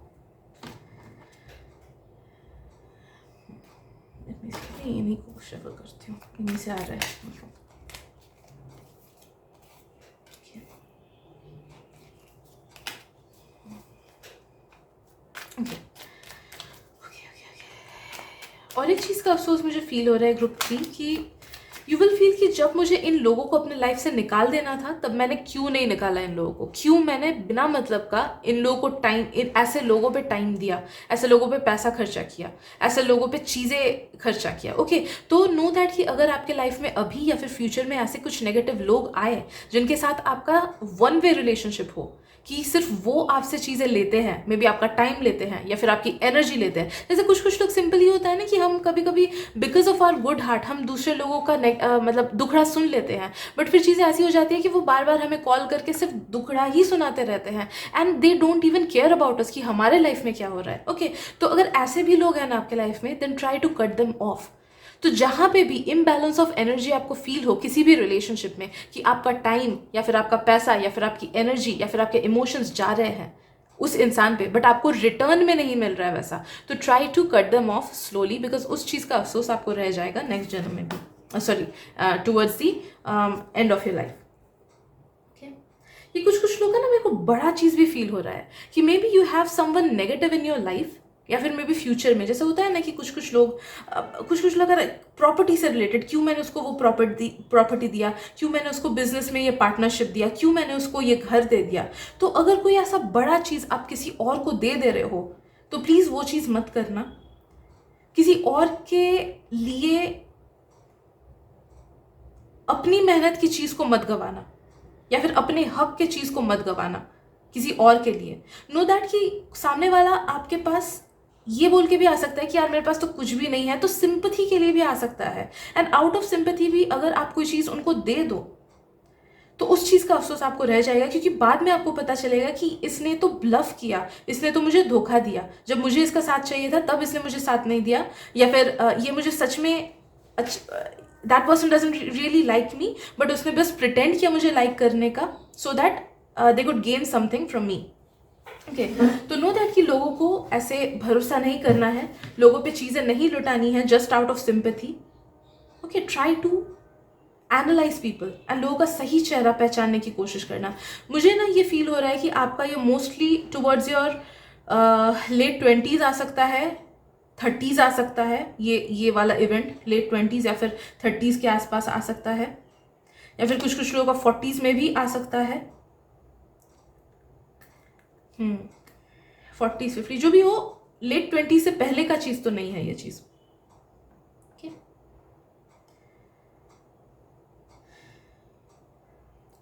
इन्हीं को शफल करती हूँ, इन्हीं से आ रहा है. और एक चीज़ का अफसोस मुझे फील हो रहा है ग्रुप 3 कि यू विल फील कि जब मुझे इन लोगों को अपने लाइफ से निकाल देना था तब मैंने क्यों नहीं निकाला इन लोगों को, क्यों मैंने बिना मतलब का इन लोगों को टाइम, इन ऐसे लोगों पे टाइम दिया, ऐसे लोगों पे पैसा खर्चा किया, ऐसे लोगों पे चीज़ें खर्चा किया. ओके तो नो दैट कि अगर आपके लाइफ में अभी या फिर फ्यूचर में ऐसे कुछ नेगेटिव लोग आए जिनके साथ आपका वन वे रिलेशनशिप हो, कि सिर्फ वो आपसे चीज़ें लेते हैं, मे बी आपका टाइम लेते हैं या फिर आपकी एनर्जी लेते हैं. जैसे कुछ कुछ लोग सिंपल ही होता है ना कि हम कभी कभी because of our good heart हम दूसरे लोगों का मतलब दुखड़ा सुन लेते हैं, बट फिर चीज़ें ऐसी हो जाती है कि वो बार बार हमें कॉल करके सिर्फ दुखड़ा ही सुनाते रहते हैं, and they don't even care about us कि हमारे लाइफ में क्या हो रहा है. ओके तो अगर ऐसे भी लोग हैं ना आपके लाइफ में, then try to cut them off. तो जहाँ पे भी इम्बैलेंस ऑफ एनर्जी आपको फील हो किसी भी रिलेशनशिप में, कि आपका टाइम या फिर आपका पैसा या फिर आपकी एनर्जी या फिर आपके इमोशंस जा रहे हैं, उस इंसान पे, बट आपको रिटर्न में नहीं मिल रहा है वैसा, तो try to cut them off slowly, because उस चीज़ का अफसोस आपको रह जाएगा नेक्स्ट जन्म में भी, sorry towards the end of your life. ये कुछ लोग का ना, मेरे को बड़ा चीज़ भी फील हो रहा है कि maybe you have someone negative in your life, या फिर मे बी फ्यूचर में जैसे होता है ना कि कुछ लोग अगर प्रॉपर्टी से रिलेटेड, क्यों मैंने उसको वो प्रॉपर्टी दिया, क्यों मैंने उसको बिजनेस में ये पार्टनरशिप दिया, क्यों मैंने उसको ये घर दे दिया। तो अगर कोई ऐसा बड़ा चीज़ आप किसी और को दे रहे हो तो प्लीज़ वो चीज़ मत करना। किसी और के लिए अपनी मेहनत की चीज़ को मत गंवाना, या फिर अपने हक के चीज़ को मत गंवाना किसी और के लिए। नो दैट कि सामने वाला आपके पास ये बोल के भी आ सकता है कि यार मेरे पास तो कुछ भी नहीं है, तो सिंपैथी के लिए भी आ सकता है, एंड आउट ऑफ सिंपैथी भी अगर आप कोई चीज़ उनको दे दो तो उस चीज़ का अफसोस आपको रह जाएगा, क्योंकि बाद में आपको पता चलेगा कि इसने तो ब्लफ किया, इसने तो मुझे धोखा दिया, जब मुझे इसका साथ चाहिए था तब इसने मुझे साथ नहीं दिया, या फिर ये मुझे सच में that person doesn't really like me, but उसने बस प्रिटेंड किया मुझे लाइक करने का, so that they could gain something from me. Okay, तो नो दैट कि लोगों को ऐसे भरोसा नहीं करना है, लोगों पे चीज़ें नहीं लुटानी है just out of sympathy. Okay, try to analyse people and लोगों का सही चेहरा पहचानने की कोशिश करना। मुझे ना ये फील हो रहा है कि आपका ये mostly towards your late 20s आ सकता है, 30s आ सकता है, ये वाला इवेंट लेट 20s या फिर 30s के आसपास आ सकता है, या फिर कुछ लोगों का 40s में भी आ सकता है। 40s 50 जो भी हो, लेट 20s से पहले का चीज़ तो नहीं है ये चीज़।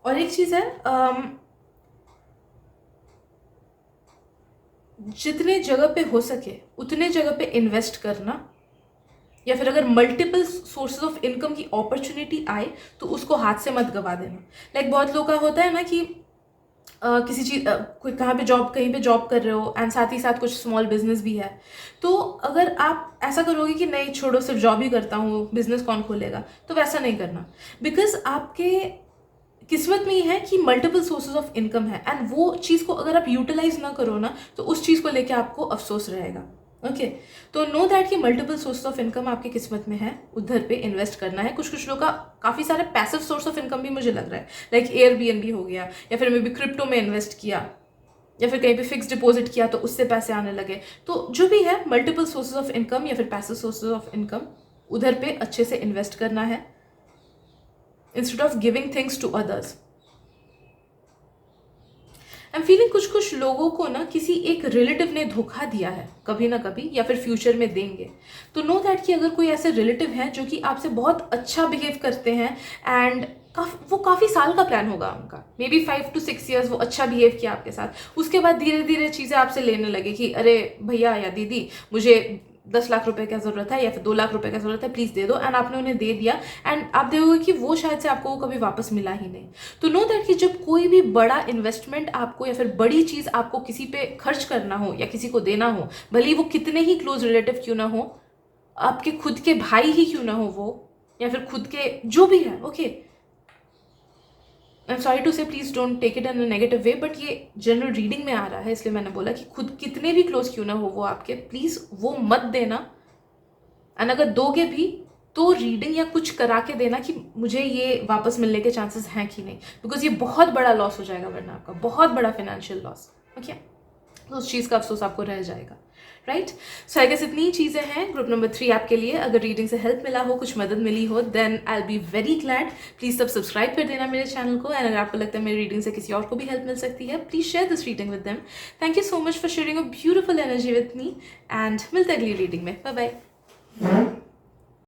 और एक चीज़ है, जितने जगह पे हो सके उतने जगह पे इन्वेस्ट करना, या फिर अगर मल्टीपल सोर्सेज ऑफ इनकम की अपॉर्चुनिटी आए तो उसको हाथ से मत गवा देना। लाइक बहुत लोग का होता है ना कि किसी चीज़ कोई कहीं पे जॉब कर रहे हो एंड साथ ही साथ कुछ स्मॉल बिजनेस भी है, तो अगर आप ऐसा करोगे कि नहीं छोड़ो सिर्फ जॉब ही करता हूँ, बिजनेस कौन खोलेगा, तो वैसा नहीं करना, बिकॉज आपके किस्मत में ही है कि मल्टीपल सोर्सेज ऑफ इनकम है, एंड वो चीज़ को अगर आप यूटिलाइज ना करो ना तो उस चीज़ को लेके आपको अफसोस रहेगा। ओके, तो नो दैट कि मल्टीपल सोर्स ऑफ इनकम आपकी किस्मत में है, उधर पे इन्वेस्ट करना है। कुछ लोग का काफ़ी सारे पैसिव सोर्स ऑफ इनकम भी मुझे लग रहा है, लाइक एयरबीएनबी हो गया, या फिर मे बी क्रिप्टो में इन्वेस्ट किया, या फिर कहीं पे फिक्स डिपॉजिट किया तो उससे पैसे आने लगे। तो जो भी है मल्टीपल सोर्सेज ऑफ इनकम या फिर पैसिव सोर्सेज ऑफ इनकम, उधर पे अच्छे से इन्वेस्ट करना है instead of giving things to others. I am feeling कुछ लोगों को ना किसी एक रिलेटिव ने धोखा दिया है कभी ना कभी, या फिर फ्यूचर में देंगे। तो नो दैट कि अगर कोई ऐसे रिलेटिव हैं जो कि आपसे बहुत अच्छा बिहेव करते हैं, एंड वो काफ़ी साल का प्लान होगा उनका, मे बी 5 to 6 years वो अच्छा बिहेव किया आपके साथ, उसके बाद धीरे धीरे चीज़ें आपसे लेने लगे कि अरे भैया या दीदी मुझे 10 लाख रुपए का ज़रूरत है या फिर 2 लाख रुपए का ज़रूरत है, प्लीज़ दे दो, एंड आपने उन्हें दे दिया, एंड आप देखोगे कि वो शायद से आपको कभी वापस मिला ही नहीं। तो नो दैट कि जब कोई भी बड़ा इन्वेस्टमेंट आपको या फिर बड़ी चीज़ आपको किसी पे खर्च करना हो या किसी को देना हो, भले वो कितने ही क्लोज रिलेटिव क्यों ना हो, आपके खुद के भाई ही क्यों ना हो वो, या फिर खुद के जो भी है, okay, I am sorry to say, please don't take it in a negative way, but ये जनरल रीडिंग में आ रहा है इसलिए मैंने बोला कि खुद कितने भी क्लोज क्यों ना हो वो आपके, प्लीज वो मत देना, एंड अगर दोगे भी तो रीडिंग या कुछ करा के देना कि मुझे ये वापस मिलने के चांसेस हैं कि नहीं, बिकॉज ये बहुत बड़ा लॉस हो जाएगा वरना आपका, बहुत बड़ा फाइनेंशियल लॉस। ओके, तो उस चीज़ का अफसोस आपको रह जाएगा, राइट। सो आई गेस इतनी चीज़ें हैं ग्रुप नंबर 3 आपके लिए। अगर रीडिंग से हेल्प मिला हो, कुछ मदद मिली हो, then I will be very glad. Please सब सब्सक्राइब कर देना मेरे चैनल को, एंड अगर आपको लगता है मेरी रीडिंग से किसी और को भी हेल्प मिल सकती है, please share this reading with them. Thank you so much for sharing a beautiful energy with me, and मिलते हैं अगली रीडिंग में। Bye bye.